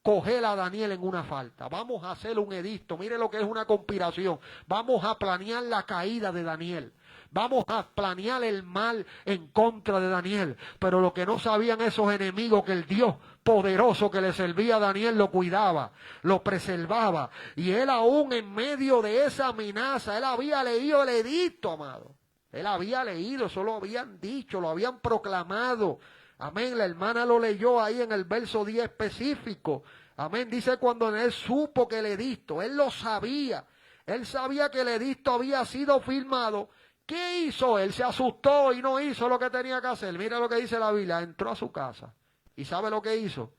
coger a Daniel en una falta. Vamos a hacer un edicto. Mire lo que es una conspiración. Vamos a planear la caída de Daniel. Vamos a planear el mal en contra de Daniel. Pero lo que no sabían esos enemigos, que el Dios poderoso que le servía a Daniel lo cuidaba, lo preservaba. Y él aún en medio de esa amenaza, él había leído el edicto, amado. Él había leído, eso lo habían dicho, lo habían proclamado. Amén, la hermana lo leyó ahí en el verso 10 específico. Amén, dice cuando él supo que el edicto, él lo sabía. Él sabía que el edicto había sido firmado. ¿Qué hizo él? Se asustó y no hizo lo que tenía que hacer. Mira lo que dice la Biblia, entró a su casa. ¿Y sabe lo que hizo?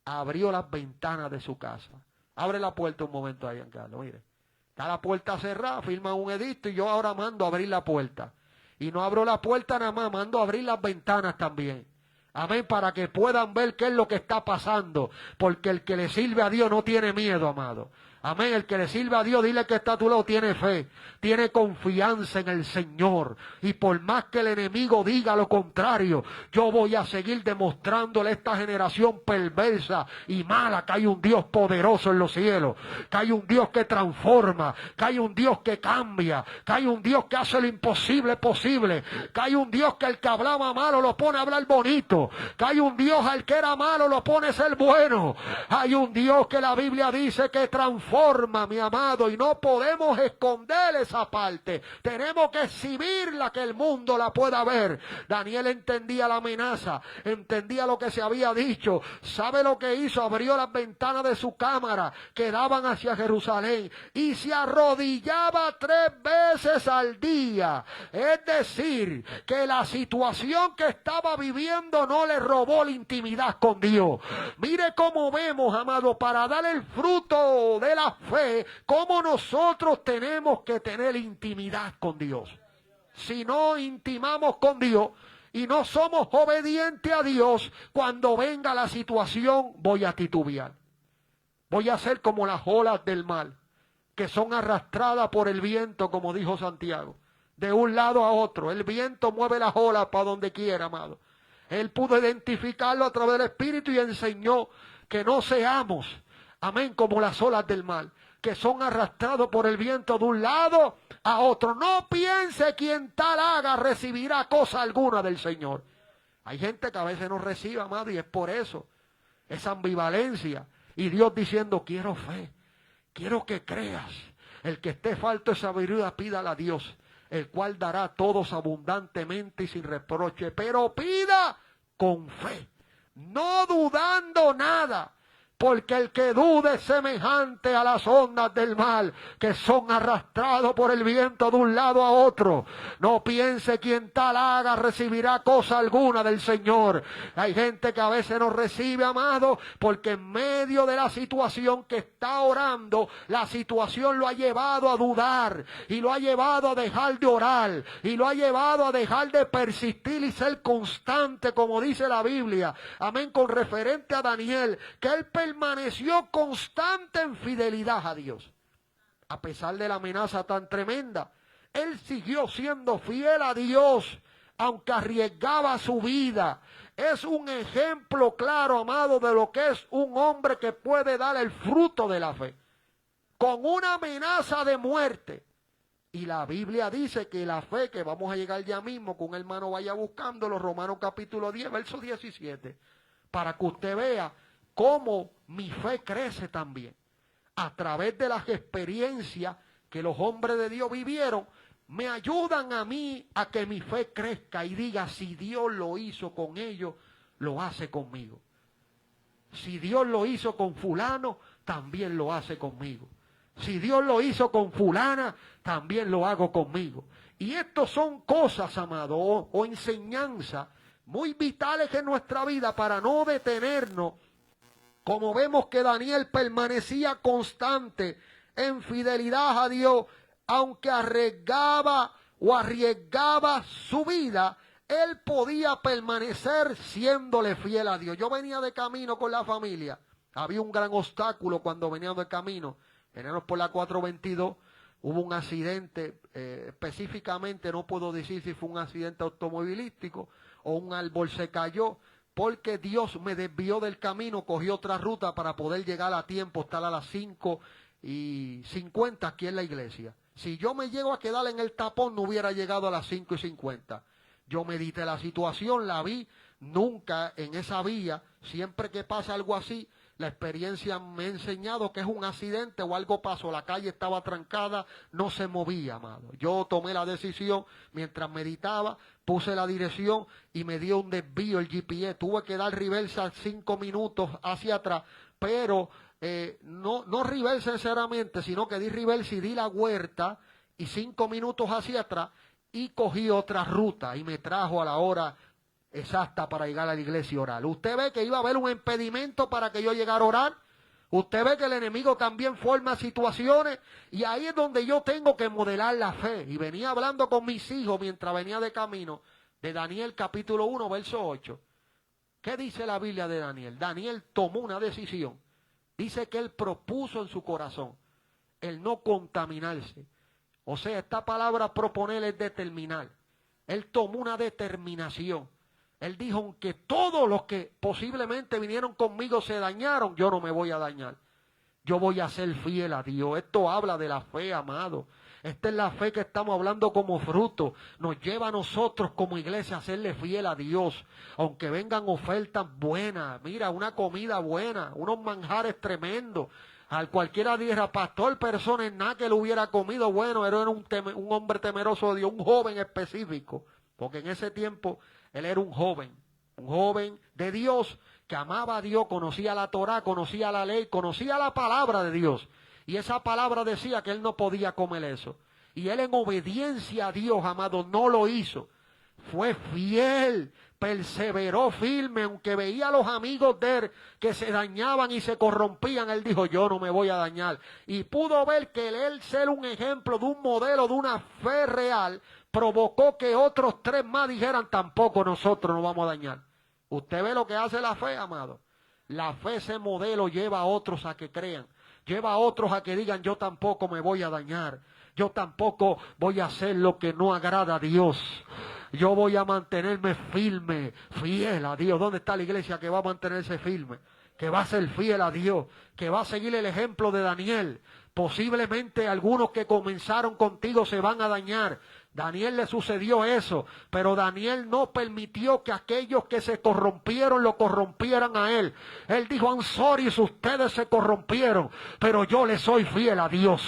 Abrió las ventanas de su casa. Abre la puerta un momento ahí, Carlos, mire. Está la puerta cerrada, firman un edicto y yo ahora mando a abrir la puerta. Y no abro la puerta nada más, mando a abrir las ventanas también. Amén, para que puedan ver qué es lo que está pasando. Porque el que le sirve a Dios no tiene miedo, amado. Amén, el que le sirve a Dios, dile que está a tu lado, tiene fe, tiene confianza en el Señor. Y por más que el enemigo diga lo contrario, yo voy a seguir demostrándole a esta generación perversa y mala que hay un Dios poderoso en los cielos, que hay un Dios que transforma, que hay un Dios que cambia, que hay un Dios que hace lo imposible posible, que hay un Dios que el que hablaba malo lo pone a hablar bonito, que hay un Dios al que era malo lo pone a ser bueno, hay un Dios que la Biblia dice que transforma, mi amado, y no podemos esconder esa parte. Tenemos que exhibirla, que el mundo la pueda ver. Daniel entendía la amenaza, entendía lo que se había dicho. ¿Sabe lo que hizo? Abrió las ventanas de su cámara que daban hacia Jerusalén y se arrodillaba 3 veces al día. Es decir, que la situación que estaba viviendo no le robó la intimidad con Dios. Mire cómo vemos, amado, para dar el fruto de la fe, cómo nosotros tenemos que tener intimidad con Dios. Si no intimamos con Dios y no somos obedientes a Dios, cuando venga la situación voy a titubear. Voy a ser como las olas del mar, que son arrastradas por el viento, como dijo Santiago, de un lado a otro. El viento mueve las olas para donde quiera, amado. Él pudo identificarlo a través del Espíritu y enseñó que no seamos, amén, como las olas del mar, que son arrastrados por el viento de un lado a otro. No piense quien tal haga recibirá cosa alguna del Señor. Hay gente que a veces no recibe, amado, y es por eso, esa ambivalencia. Y Dios diciendo, quiero fe, quiero que creas. El que esté falto de sabiduría, pídala a Dios, el cual dará a todos abundantemente y sin reproche. Pero pida con fe, no dudando nada. Porque el que dude es semejante a las ondas del mar, que son arrastrados por el viento de un lado a otro. No piense quien tal haga recibirá cosa alguna del Señor. Hay gente que a veces no recibe, amado, porque en medio de la situación que está orando, la situación lo ha llevado a dudar, y lo ha llevado a dejar de orar, y lo ha llevado a dejar de persistir y ser constante, como dice la Biblia. Amén, con referente a Daniel, que él permaneció constante en fidelidad a Dios. A pesar de la amenaza tan tremenda, él siguió siendo fiel a Dios, aunque arriesgaba su vida. Es un ejemplo claro, amado, de lo que es un hombre que puede dar el fruto de la fe, con una amenaza de muerte. Y la Biblia dice que la fe, que vamos a llegar ya mismo, que un hermano vaya buscándolo, Romanos capítulo 10, verso 17, para que usted vea cómo mi fe crece también. a través de las experiencias que los hombres de Dios vivieron, me ayudan a mí a que mi fe crezca y diga, si Dios lo hizo con ellos, lo hace conmigo. Si Dios lo hizo con fulano, también lo hace conmigo. Si Dios lo hizo con fulana, también lo hago conmigo. Y estos son cosas, amado, o enseñanzas muy vitales en nuestra vida para no detenernos. Como vemos que Daniel permanecía constante en fidelidad a Dios, aunque arriesgaba su vida, él podía permanecer siéndole fiel a Dios. Yo venía de camino con la familia. Había un gran obstáculo cuando veníamos de camino. Veníamos por la 422. Hubo un accidente, específicamente no puedo decir si fue un accidente automovilístico o un árbol se cayó, porque Dios me desvió del camino, cogí otra ruta para poder llegar a tiempo, estar a las 5:50 aquí en la iglesia. Si yo me llego a quedar en el tapón, no hubiera llegado a las 5:50. Yo medité la situación, la vi, nunca en esa vía, siempre que pasa algo así, la experiencia me ha enseñado que es un accidente o algo pasó, la calle estaba trancada, no se movía, amado. Yo tomé la decisión, mientras meditaba, puse la dirección y me dio un desvío el GPS. Tuve que dar reversa 5 minutos hacia atrás, pero no reversa necesariamente, sino que di reversa y di la vuelta y 5 minutos hacia atrás y cogí otra ruta y me trajo a la hora exacta para llegar a la iglesia y orar. Usted ve que iba a haber un impedimento para que yo llegara a orar. Usted ve que el enemigo también forma situaciones y ahí es donde yo tengo que modelar la fe. Y venía hablando con mis hijos mientras venía de camino de Daniel capítulo 1 verso 8. ¿Qué dice la Biblia de Daniel? Daniel tomó una decisión. Dice que él propuso en su corazón el no contaminarse. O sea, esta palabra proponer es determinar. Él tomó una determinación. Él dijo, aunque todos los que posiblemente vinieron conmigo se dañaron, yo no me voy a dañar. Yo voy a ser fiel a Dios. Esto habla de la fe, amado. Esta es la fe que estamos hablando como fruto. Nos lleva a nosotros como iglesia a serle fiel a Dios. Aunque vengan ofertas buenas, mira, una comida buena, unos manjares tremendos. Al cualquiera dijera, pastor, persona en nada que lo hubiera comido, bueno, era un hombre temeroso de Dios, un joven específico. Porque en ese tiempo él era un joven de Dios que amaba a Dios, conocía la Torá, conocía la ley, conocía la palabra de Dios. Y esa palabra decía que él no podía comer eso. Y él en obediencia a Dios, amado, no lo hizo. Fue fiel, perseveró firme, aunque veía a los amigos de él que se dañaban y se corrompían. Él dijo, yo no me voy a dañar. Y pudo ver que él ser un ejemplo de un modelo de una fe real, provocó que otros 3 más dijeran, tampoco nosotros nos vamos a dañar. ¿Usted ve lo que hace la fe, amado? La fe, ese modelo, lleva a otros a que crean. Lleva a otros a que digan, yo tampoco me voy a dañar. Yo tampoco voy a hacer lo que no agrada a Dios. Yo voy a mantenerme firme, fiel a Dios. ¿Dónde está la iglesia que va a mantenerse firme? Que va a ser fiel a Dios, que va a seguir el ejemplo de Daniel. Posiblemente algunos que comenzaron contigo se van a dañar. Daniel le sucedió eso, pero Daniel no permitió que aquellos que se corrompieron lo corrompieran a él. Él dijo, I'm sorry si ustedes se corrompieron, pero yo le soy fiel a Dios.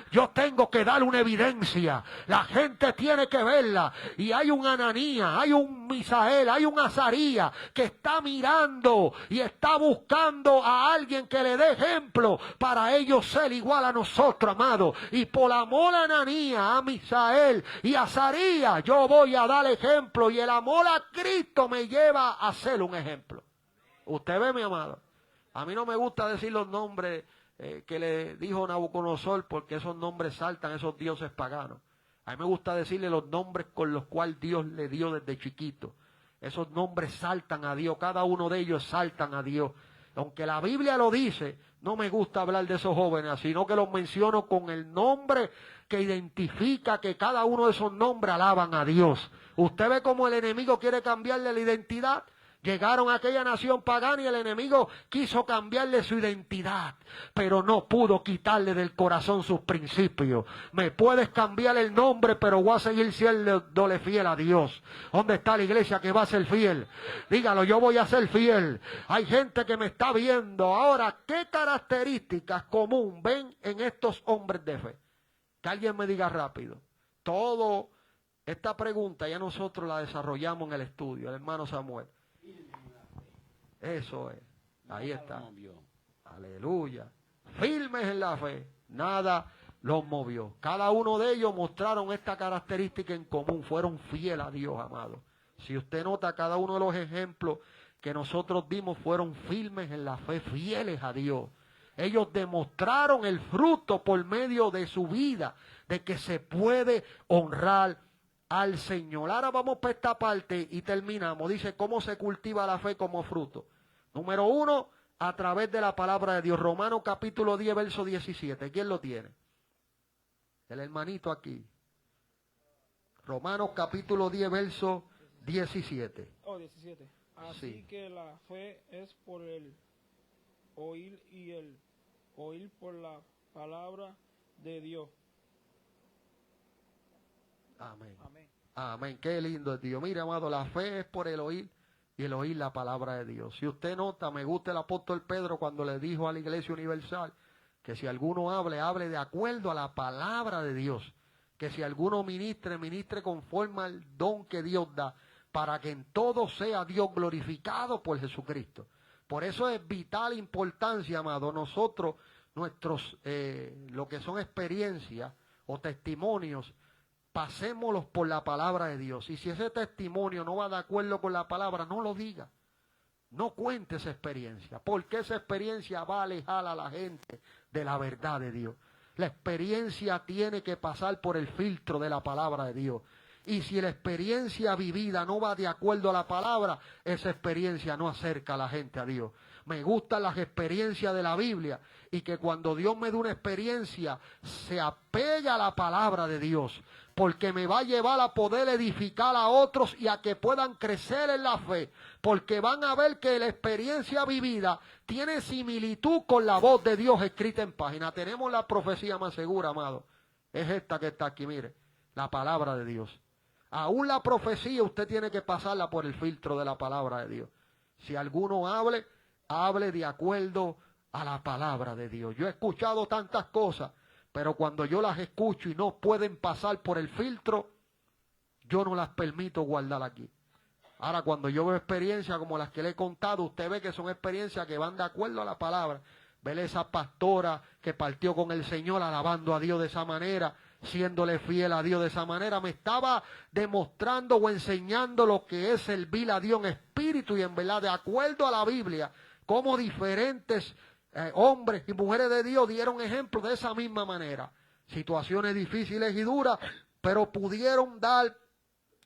Yo tengo que dar una evidencia, la gente tiene que verla. Y hay un Ananías, hay un Misael, hay un Azarías que está mirando y está buscando a alguien que le dé ejemplo para ellos ser igual a nosotros, amados. Y por amor a Ananías, a Misael y a Azarías, yo voy a dar ejemplo, y el amor a Cristo me lleva a ser un ejemplo. Usted ve, mi amado, a mí no me gusta decir los nombres que le dijo Nabucodonosor, porque esos nombres saltan, esos dioses paganos. A mí me gusta decirle los nombres con los cuales Dios le dio desde chiquito. Esos nombres saltan a Dios, cada uno de ellos saltan a Dios. Aunque la Biblia lo dice, no me gusta hablar de esos jóvenes, sino que los menciono con el nombre que identifica que cada uno de esos nombres alaban a Dios. Usted ve cómo el enemigo quiere cambiarle la identidad. Llegaron a aquella nación pagana y el enemigo quiso cambiarle su identidad, pero no pudo quitarle del corazón sus principios. Me puedes cambiar el nombre, pero voy a seguir siéndole fiel a Dios. ¿Dónde está la iglesia que va a ser fiel? Dígalo, yo voy a ser fiel. Hay gente que me está viendo. Ahora, ¿qué características común ven en estos hombres de fe? Que alguien me diga rápido. Esta pregunta ya nosotros la desarrollamos en el estudio, el hermano Samuel. Eso es. Ahí está. Aleluya. Firmes en la fe. Nada los movió. Cada uno de ellos mostraron esta característica en común. Fueron fieles a Dios, amado. Si usted nota, cada uno de los ejemplos que nosotros dimos fueron firmes en la fe, fieles a Dios. Ellos demostraron el fruto por medio de su vida, de que se puede honrar al Señor. Ahora vamos para esta parte y terminamos. Dice, ¿cómo se cultiva la fe como fruto? Número 1, a través de la palabra de Dios. Romanos capítulo 10, verso 17. ¿Quién lo tiene? El hermanito aquí. Romanos capítulo 10, verso 17. 17. Así Sí. que la fe es por el oír y el oír por la palabra de Dios. Amén. Amén. Amén. Qué lindo es Dios. Mire, amado, la fe es por el oír y el oír la palabra de Dios. Si usted nota, me gusta el apóstol Pedro cuando le dijo a la Iglesia Universal que si alguno hable de acuerdo a la palabra de Dios. Que si alguno ministre conforme al don que Dios da, para que en todo sea Dios glorificado por Jesucristo. Por eso es vital importancia, amado, nosotros, lo que son experiencias o testimonios, pasémoslos por la palabra de Dios. Y si ese testimonio no va de acuerdo con la palabra, no lo diga. No cuente esa experiencia, porque esa experiencia va a alejar a la gente de la verdad de Dios. La experiencia tiene que pasar por el filtro de la palabra de Dios. Y si la experiencia vivida no va de acuerdo a la palabra, esa experiencia no acerca a la gente a Dios. Me gustan las experiencias de la Biblia y que cuando Dios me dé una experiencia se apega a la palabra de Dios, porque me va a llevar a poder edificar a otros y a que puedan crecer en la fe, porque van a ver que la experiencia vivida tiene similitud con la voz de Dios escrita en página. Tenemos la profecía más segura, amado. Es esta que está aquí, mire, la palabra de Dios. Aún la profecía usted tiene que pasarla por el filtro de la palabra de Dios. Si alguno hable de acuerdo a la palabra de Dios. Yo he escuchado tantas cosas, pero cuando yo las escucho y no pueden pasar por el filtro, yo no las permito guardar aquí. Ahora, cuando yo veo experiencias como las que le he contado, usted ve que son experiencias que van de acuerdo a la palabra. Ver esa pastora que partió con el Señor alabando a Dios de esa manera, siéndole fiel a Dios de esa manera, me estaba demostrando o enseñando lo que es servir a Dios en espíritu y en verdad, de acuerdo a la Biblia, como diferentes hombres y mujeres de Dios dieron ejemplo de esa misma manera. Situaciones difíciles y duras, pero pudieron dar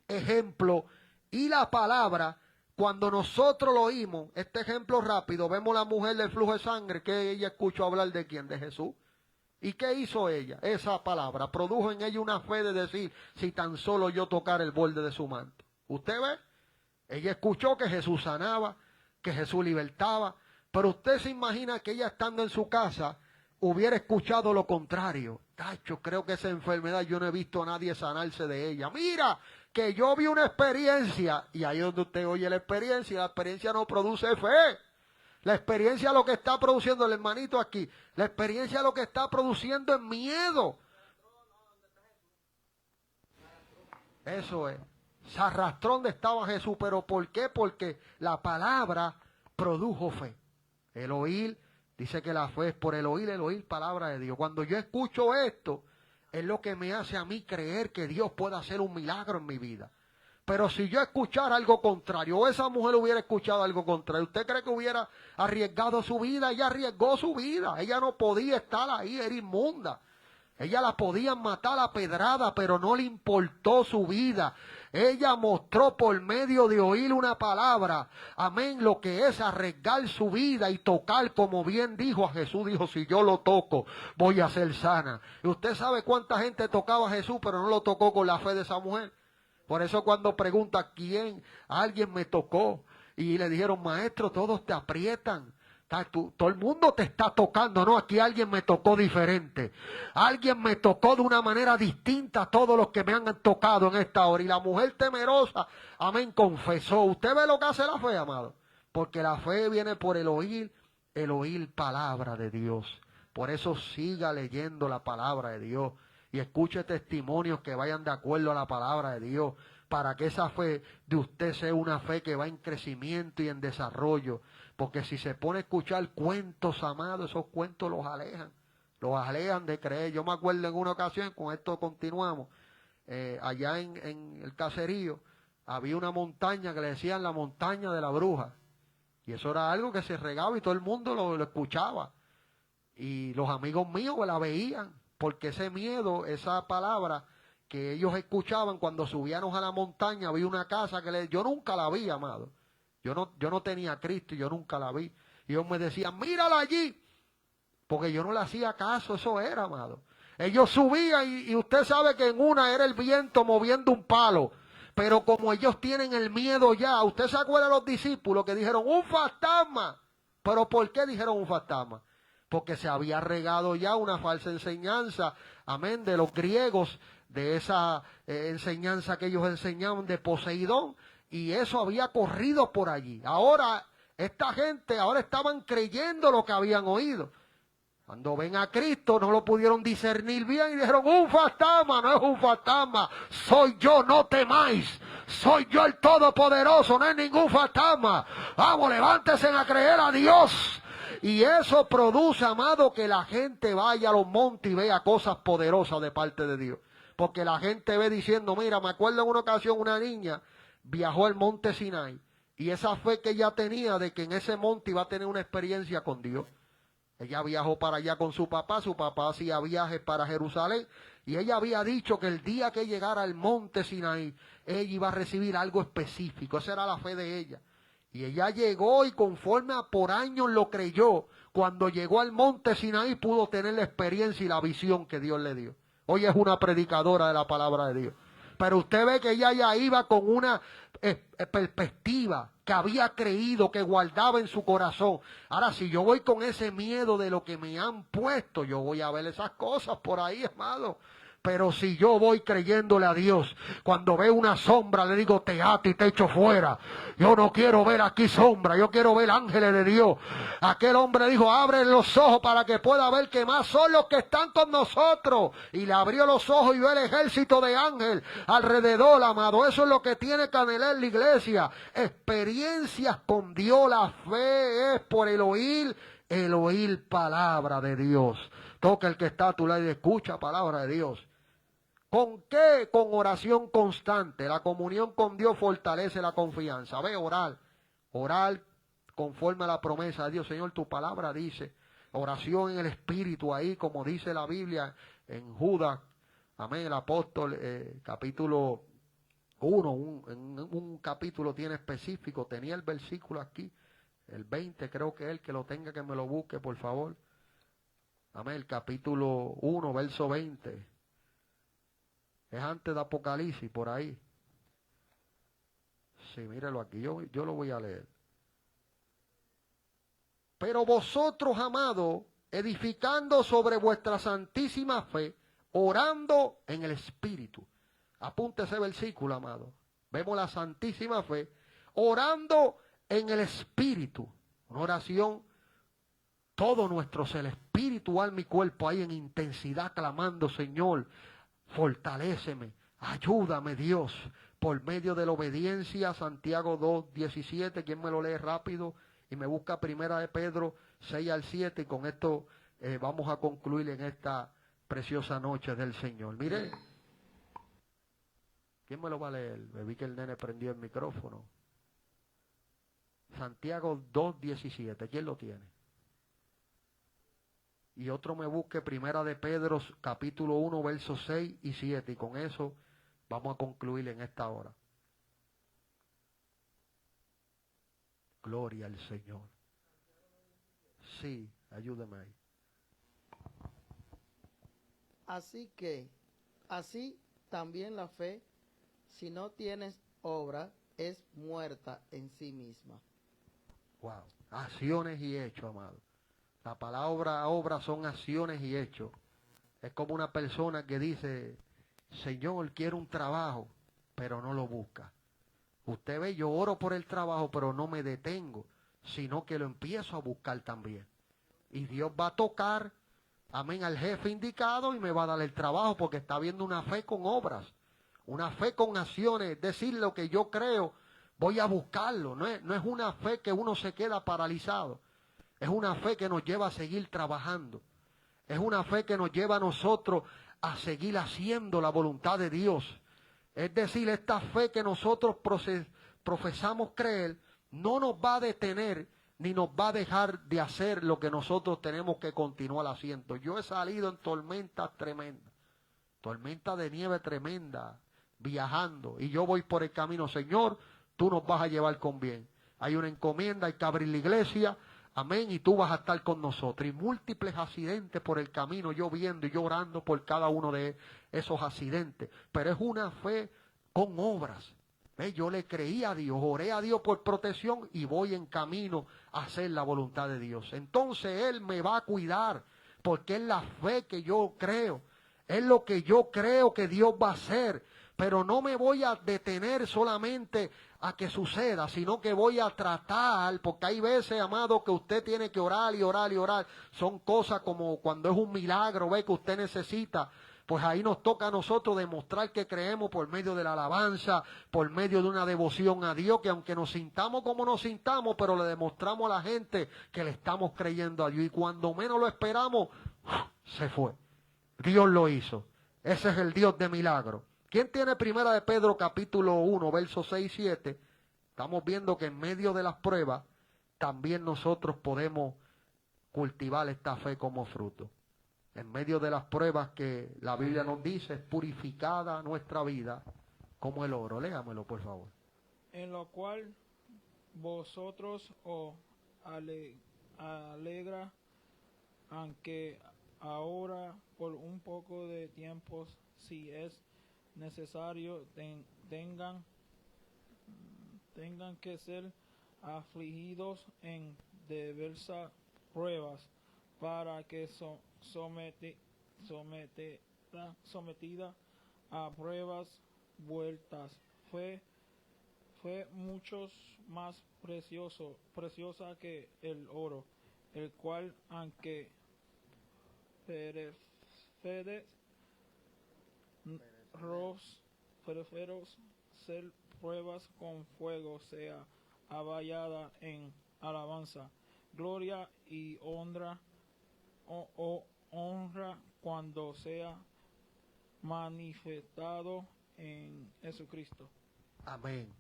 ejemplo. Y la palabra, cuando nosotros lo oímos, este ejemplo rápido, vemos la mujer del flujo de sangre, que ella escuchó hablar de quién, de Jesús. ¿Y qué hizo ella? Esa palabra produjo en ella una fe de decir, si tan solo yo tocara el borde de su manto. ¿Usted ve? Ella escuchó que Jesús sanaba, que Jesús libertaba, pero usted se imagina que ella estando en su casa hubiera escuchado lo contrario. Tacho, creo que esa enfermedad yo no he visto a nadie sanarse de ella. Mira, que yo vi una experiencia, y ahí es donde usted oye la experiencia no produce fe. La experiencia lo que está produciendo, el hermanito aquí, la experiencia lo que está produciendo es miedo. Eso es. Se arrastró donde estaba Jesús, pero ¿por qué? Porque la palabra produjo fe. El oír, dice que la fe es por el oír palabra de Dios. Cuando yo escucho esto, es lo que me hace a mí creer que Dios puede hacer un milagro en mi vida. Pero si yo escuchara algo contrario, o esa mujer hubiera escuchado algo contrario, ¿usted cree que hubiera arriesgado su vida? Ella arriesgó su vida. Ella no podía estar ahí, era inmunda. Ella la podían matar a pedrada, pero no le importó su vida. Ella mostró por medio de oír una palabra, amén, lo que es arriesgar su vida y tocar, como bien dijo a Jesús, dijo, si yo lo toco, voy a ser sana. Y usted sabe cuánta gente tocaba a Jesús, pero no lo tocó con la fe de esa mujer. Por eso cuando pregunta quién, alguien me tocó. y le dijeron, maestro, todos te aprietan. Todo el mundo te está tocando, no, aquí alguien me tocó diferente, alguien me tocó de una manera distinta a todos los que me han tocado en esta hora. Y la mujer temerosa, amén, confesó. ¿Usted ve lo que hace la fe, amado? Porque la fe viene por el oír palabra de Dios. Por eso siga leyendo la palabra de Dios y escuche testimonios que vayan de acuerdo a la palabra de Dios, para que esa fe de usted sea una fe que va en crecimiento y en desarrollo. Porque si se pone a escuchar cuentos, amados, esos cuentos los alejan de creer. Yo me acuerdo en una ocasión, con esto continuamos, allá en el caserío, había una montaña que le decían la montaña de la bruja. Y eso era algo que se regaba y todo el mundo lo escuchaba. Y los amigos míos la veían, porque ese miedo, esa palabra que ellos escuchaban cuando subíamos a la montaña, había una casa que yo nunca la vi, amado. Yo no tenía a Cristo y yo nunca la vi. Y ellos me decían, mírala allí. Porque yo no le hacía caso, eso era, amado. Ellos subían y usted sabe que en una era el viento moviendo un palo. Pero como ellos tienen el miedo ya, usted se acuerda de los discípulos que dijeron, un fantasma. ¿Pero por qué dijeron un fantasma? Porque se había regado ya una falsa enseñanza, amén, de los griegos, de esa enseñanza que ellos enseñaban de Poseidón. Y eso había corrido por allí. Ahora, esta gente, ahora estaban creyendo lo que habían oído. Cuando ven a Cristo no lo pudieron discernir bien y dijeron, un fantasma, no es un fantasma, soy yo, no temáis. Soy yo el Todopoderoso, no es ningún fantasma. Vamos, levántense a creer a Dios. Y eso produce, amado, que la gente vaya a los montes y vea cosas poderosas de parte de Dios. Porque la gente ve diciendo, mira, me acuerdo en una ocasión una niña viajó al monte Sinai y esa fe que ella tenía de que en ese monte iba a tener una experiencia con Dios. Ella viajó para allá con su papá hacía viajes para Jerusalén y ella había dicho que el día que llegara al monte Sinaí, ella iba a recibir algo específico. Esa era la fe de ella. Y ella llegó y conforme a por años lo creyó. Cuando llegó al monte Sinaí pudo tener la experiencia y la visión que Dios le dio. Hoy es una predicadora de la palabra de Dios. Pero usted ve que ella ya iba con una perspectiva que había creído, que guardaba en su corazón. Ahora, si yo voy con ese miedo de lo que me han puesto, yo voy a ver esas cosas por ahí, amado. Pero si yo voy creyéndole a Dios, cuando veo una sombra le digo, te ato y te echo fuera. Yo no quiero ver aquí sombra, yo quiero ver ángeles de Dios. Aquel hombre dijo, abre los ojos para que pueda ver que más son los que están con nosotros. Y le abrió los ojos y vio el ejército de ángeles alrededor, amado. Eso es lo que tiene que anhelar la iglesia. Experiencias con Dios. La fe es por el oír palabra de Dios. Toca el que está a tu lado y escucha palabra de Dios. ¿Con qué? Con oración constante. La comunión con Dios fortalece la confianza. Ve, orar conforme a la promesa de Dios. Señor, tu palabra dice, oración en el Espíritu ahí, como dice la Biblia en Judas, amén, el apóstol, capítulo 1, en un capítulo tiene específico, tenía el versículo aquí, el 20, creo que el que lo tenga que me lo busque, por favor. Amén, el capítulo 1, verso 20. Es antes de Apocalipsis, por ahí. Sí, míralo aquí, yo lo voy a leer. Pero vosotros, amados, edificando sobre vuestra santísima fe, orando en el Espíritu. Apunte ese versículo, amado. Vemos la santísima fe, orando en el Espíritu. Una oración, todo nuestro ser, espíritu, alma y cuerpo, ahí en intensidad, clamando, Señor, fortaléceme, ayúdame, Dios, por medio de la obediencia. Santiago 2:17, ¿quién me lo lee rápido? Y me busca Primera de Pedro 6-7, y con esto vamos a concluir en esta preciosa noche del Señor. Mire, ¿quién me lo va a leer? Me vi que el nene prendió el micrófono. Santiago 2:17, ¿quién lo tiene? Y otro me busque Primera de Pedro, capítulo 1, versos 6 y 7. Y con eso vamos a concluir en esta hora. Gloria al Señor. Sí, ayúdeme ahí. Así también la fe, si no tienes obra, es muerta en sí misma. Wow. Acciones y hechos, amado. La palabra obra son acciones y hechos. Es como una persona que dice, Señor, quiero un trabajo, pero no lo busca. Usted ve, yo oro por el trabajo, pero no me detengo, sino que lo empiezo a buscar también. Y Dios va a tocar, amén, al jefe indicado y me va a dar el trabajo, porque está viendo una fe con obras, una fe con acciones, es decir, lo que yo creo, voy a buscarlo. No es una fe que uno se queda paralizado, es una fe que nos lleva a seguir trabajando, es una fe que nos lleva a nosotros a seguir haciendo la voluntad de Dios. Es decir, esta fe que nosotros profesamos creer no nos va a detener ni nos va a dejar de hacer lo que nosotros tenemos que continuar haciendo. Yo he salido en tormentas tremendas, tormenta de nieve tremenda, viajando, y yo voy por el camino, Señor, tú nos vas a llevar con bien. Hay una encomienda, hay que abrir la iglesia, amén, y tú vas a estar con nosotros. Y múltiples accidentes por el camino, yo viendo y yo orando por cada uno de esos accidentes. Pero es una fe con obras. Yo le creí a Dios, oré a Dios por protección y voy en camino a hacer la voluntad de Dios. Entonces Él me va a cuidar, porque es la fe que yo creo, es lo que yo creo que Dios va a hacer. Pero no me voy a detener solamente a que suceda, sino que voy a tratar, porque hay veces, amado, que usted tiene que orar y orar y orar. Son cosas como cuando es un milagro, ve, que usted necesita. Pues ahí nos toca a nosotros demostrar que creemos por medio de la alabanza, por medio de una devoción a Dios, que aunque nos sintamos como nos sintamos, pero le demostramos a la gente que le estamos creyendo a Dios. Y cuando menos lo esperamos, se fue. Dios lo hizo. Ese es el Dios de milagro. ¿Quién tiene Primera de Pedro capítulo 1, versos 6 y 7? Estamos viendo que en medio de las pruebas también nosotros podemos cultivar esta fe como fruto. En medio de las pruebas que la Biblia nos dice, es purificada nuestra vida como el oro. Léamelo, por favor. En lo cual vosotros os alegra, aunque ahora por un poco de tiempo, si es necesario, tengan que ser afligidos en diversas pruebas, para que sometida a pruebas vueltas fe muchos más preciosa que el oro, el cual aunque prefiere ser pruebas con fuego, sea avallada en alabanza, gloria y honra cuando sea manifestado en Jesucristo. Amén.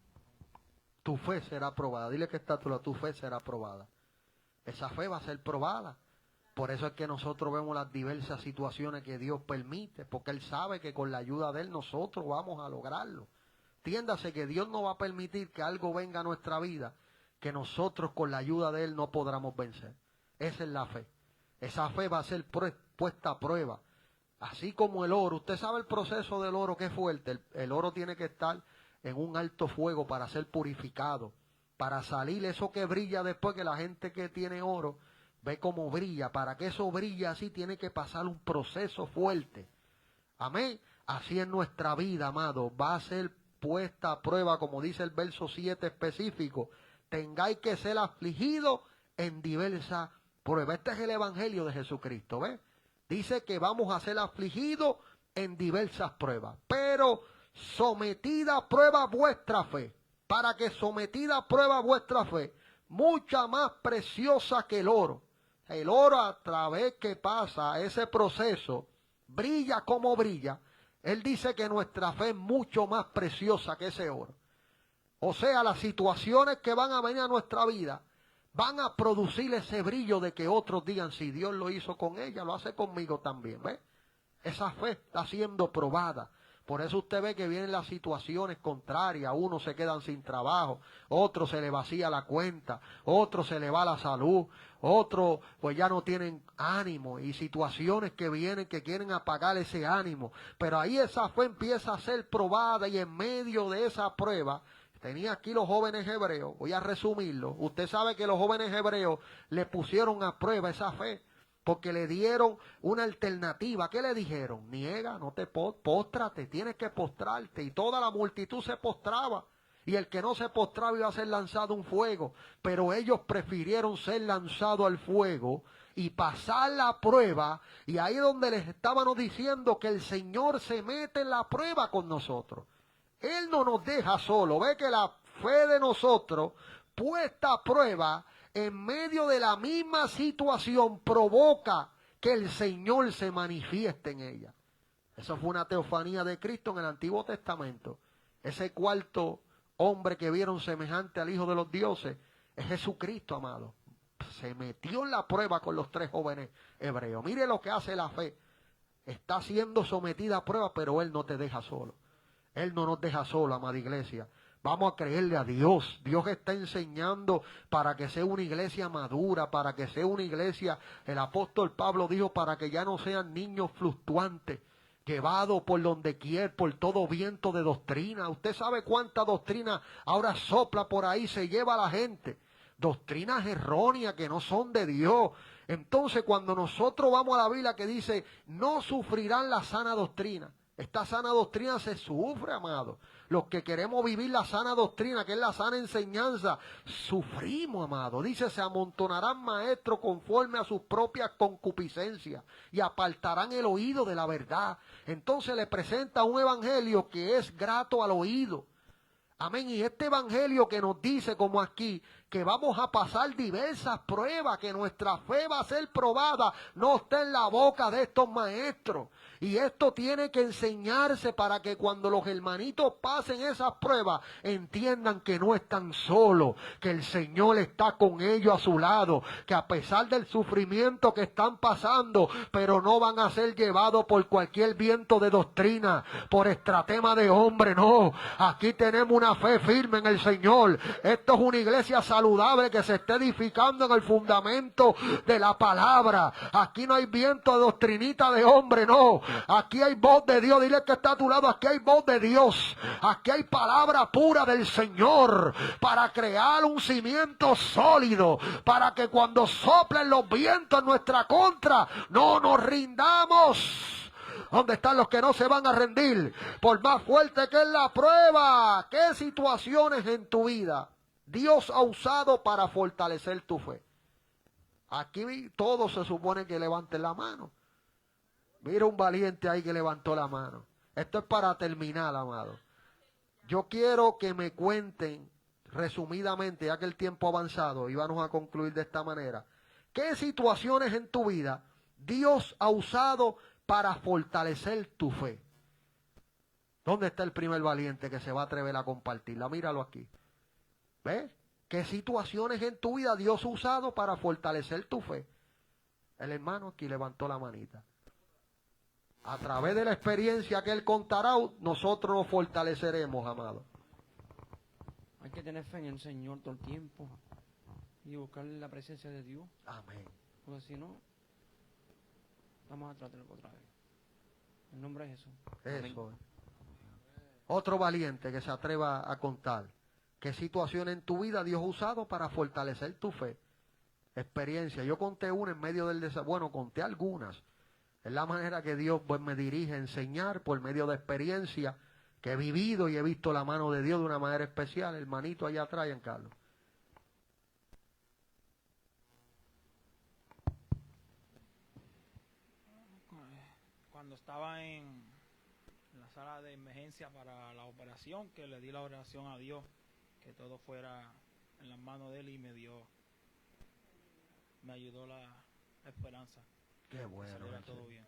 Tu fe será probada. Dile que está tu fe será probada. Esa fe va a ser probada. Por eso es que nosotros vemos las diversas situaciones que Dios permite, porque Él sabe que con la ayuda de Él nosotros vamos a lograrlo. Entiéndase que Dios no va a permitir que algo venga a nuestra vida que nosotros con la ayuda de Él no podamos vencer. Esa es la fe. Esa fe va a ser puesta a prueba. Así como el oro. Usted sabe el proceso del oro, que es fuerte. El oro tiene que estar en un alto fuego para ser purificado, para salir eso que brilla después, que la gente que tiene oro ve cómo brilla. Para que eso brille así tiene que pasar un proceso fuerte. Amén. Así es nuestra vida, amado. Va a ser puesta a prueba, como dice el verso 7 específico. Tengáis que ser afligidos en diversas pruebas. Este es el evangelio de Jesucristo, ¿ves? Dice que vamos a ser afligidos en diversas pruebas, pero sometida a prueba vuestra fe, para que sometida a prueba vuestra fe, mucha más preciosa que el oro. El oro, a través que pasa ese proceso, brilla como brilla. Él dice que nuestra fe es mucho más preciosa que ese oro. O sea, las situaciones que van a venir a nuestra vida van a producir ese brillo de que otros digan, si Dios lo hizo con ella, lo hace conmigo también, ¿ves? Esa fe está siendo probada. Por eso usted ve que vienen las situaciones contrarias. Unos se quedan sin trabajo, otros se le vacía la cuenta, otros se le va la salud, otros pues ya no tienen ánimo, y situaciones que vienen que quieren apagar ese ánimo. Pero ahí esa fe empieza a ser probada, y en medio de esa prueba, tenía aquí los jóvenes hebreos, voy a resumirlo. Usted sabe que los jóvenes hebreos le pusieron a prueba esa fe, porque le dieron una alternativa. ¿Qué le dijeron? Niega, no te póstrate, tienes que postrarte. Y toda la multitud se postraba. Y el que no se postraba iba a ser lanzado a un fuego. Pero ellos prefirieron ser lanzados al fuego y pasar la prueba. Y ahí es donde les estábamos diciendo que el Señor se mete en la prueba con nosotros. Él no nos deja solo. Ve que la fe de nosotros, puesta a prueba, en medio de la misma situación, provoca que el Señor se manifieste en ella. Eso fue una teofanía de Cristo en el Antiguo Testamento. Ese cuarto hombre que vieron semejante al Hijo de los dioses es Jesucristo, amado. Se metió en la prueba con los 3 jóvenes hebreos. Mire lo que hace la fe. Está siendo sometida a prueba, pero Él no te deja solo. Él no nos deja solo, amada iglesia. Vamos a creerle a Dios. Dios está enseñando para que sea una iglesia madura, para que sea una iglesia, el apóstol Pablo dijo, para que ya no sean niños fluctuantes, llevados por donde quiera, por todo viento de doctrina. Usted sabe cuánta doctrina ahora sopla por ahí, se lleva a la gente. Doctrinas erróneas que no son de Dios. Entonces cuando nosotros vamos a la Biblia que dice, no sufrirán la sana doctrina. Esta sana doctrina se sufre, amado. Los que queremos vivir la sana doctrina, que es la sana enseñanza, sufrimos, amado. Dice, se amontonarán maestros conforme a sus propias concupiscencias y apartarán el oído de la verdad. Entonces le presenta un evangelio que es grato al oído. Amén. Y este evangelio que nos dice, como aquí, que vamos a pasar diversas pruebas, que nuestra fe va a ser probada, no está en la boca de estos maestros. Y esto tiene que enseñarse para que cuando los hermanitos pasen esas pruebas, entiendan que no están solos, que el Señor está con ellos a su lado, que a pesar del sufrimiento que están pasando, pero no van a ser llevados por cualquier viento de doctrina, por estratema de hombre, no. Aquí tenemos una fe firme en el Señor. Esto es una iglesia saludable que se está edificando en el fundamento de la palabra. Aquí no hay viento de doctrinita de hombre, no. Aquí hay voz de Dios. Dile que está a tu lado, aquí hay voz de Dios. Aquí hay palabra pura del Señor para crear un cimiento sólido, para que cuando soplen los vientos en nuestra contra, no nos rindamos. ¿Dónde están los que no se van a rendir? Por más fuerte que es la prueba. ¿Qué situaciones en tu vida Dios ha usado para fortalecer tu fe? Aquí todos se supone que levanten la mano. Mira un valiente ahí que levantó la mano. Esto es para terminar, amado. Yo quiero que me cuenten resumidamente, ya que el tiempo ha avanzado, y vamos a concluir de esta manera. ¿Qué situaciones en tu vida Dios ha usado para fortalecer tu fe? ¿Dónde está el primer valiente que se va a atrever a compartirla? Míralo aquí. ¿Ves? ¿Qué situaciones en tu vida Dios ha usado para fortalecer tu fe? El hermano aquí levantó la manita. A través de la experiencia que él contará, nosotros nos fortaleceremos, amado. Hay que tener fe en el Señor todo el tiempo y buscar la presencia de Dios. Amén. Porque si no, vamos a tratarlo otra vez. En nombre de Jesús. Eso. Otro valiente que se atreva a contar. ¿Qué situación en tu vida Dios ha usado para fortalecer tu fe? Experiencia. Yo conté una en medio del desafío. Bueno, conté algunas. Es la manera que Dios pues, me dirige a enseñar por medio de experiencia que he vivido y he visto la mano de Dios de una manera especial. Hermanito allá atrás, Carlos. Cuando estaba en la sala de emergencia para la operación, que le di la oración a Dios, que todo fuera en las manos de Él y me ayudó la esperanza. Qué bueno. Saliera todo bien.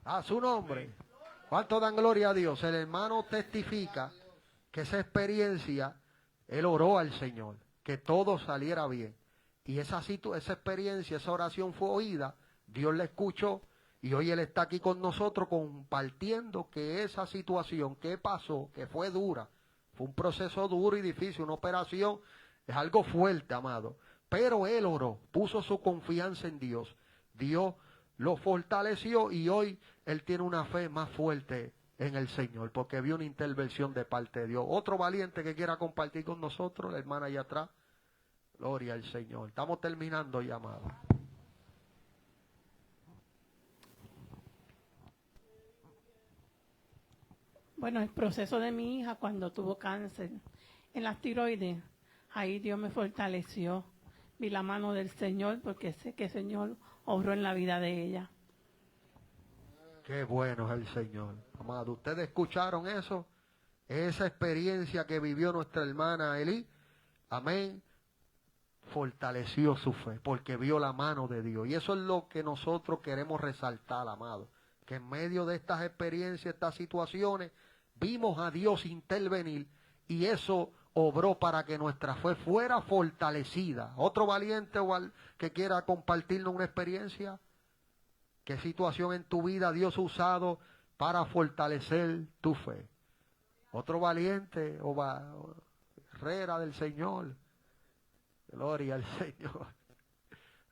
A su nombre. ¿Cuánto dan gloria a Dios? El hermano testifica que esa experiencia, él oró al Señor, que todo saliera bien. Y esa experiencia, esa oración fue oída, Dios la escuchó, y hoy él está aquí con nosotros compartiendo que esa situación que pasó, que fue dura, fue un proceso duro y difícil, una operación, es algo fuerte, amado. Pero él oró, puso su confianza en Dios. Dios lo fortaleció y hoy él tiene una fe más fuerte en el Señor, porque vio una intervención de parte de Dios. Otro valiente que quiera compartir con nosotros, la hermana allá atrás. Gloria al Señor. Estamos terminando ya, amado. Bueno, el proceso de mi hija cuando tuvo cáncer en las tiroides, ahí Dios me fortaleció. Vi la mano del Señor porque sé que el Señor obró en la vida de ella. Qué bueno es el Señor. Amado, ¿ustedes escucharon eso? Esa experiencia que vivió nuestra hermana Eli, amén, fortaleció su fe porque vio la mano de Dios. Y eso es lo que nosotros queremos resaltar, amado. Que en medio de estas experiencias, estas situaciones, vimos a Dios intervenir y eso obró para que nuestra fe fuera fortalecida. ¿Otro valiente que quiera compartirnos una experiencia? ¿Qué situación en tu vida Dios ha usado para fortalecer tu fe? ¿Otro valiente o guerrera del Señor? Gloria al Señor.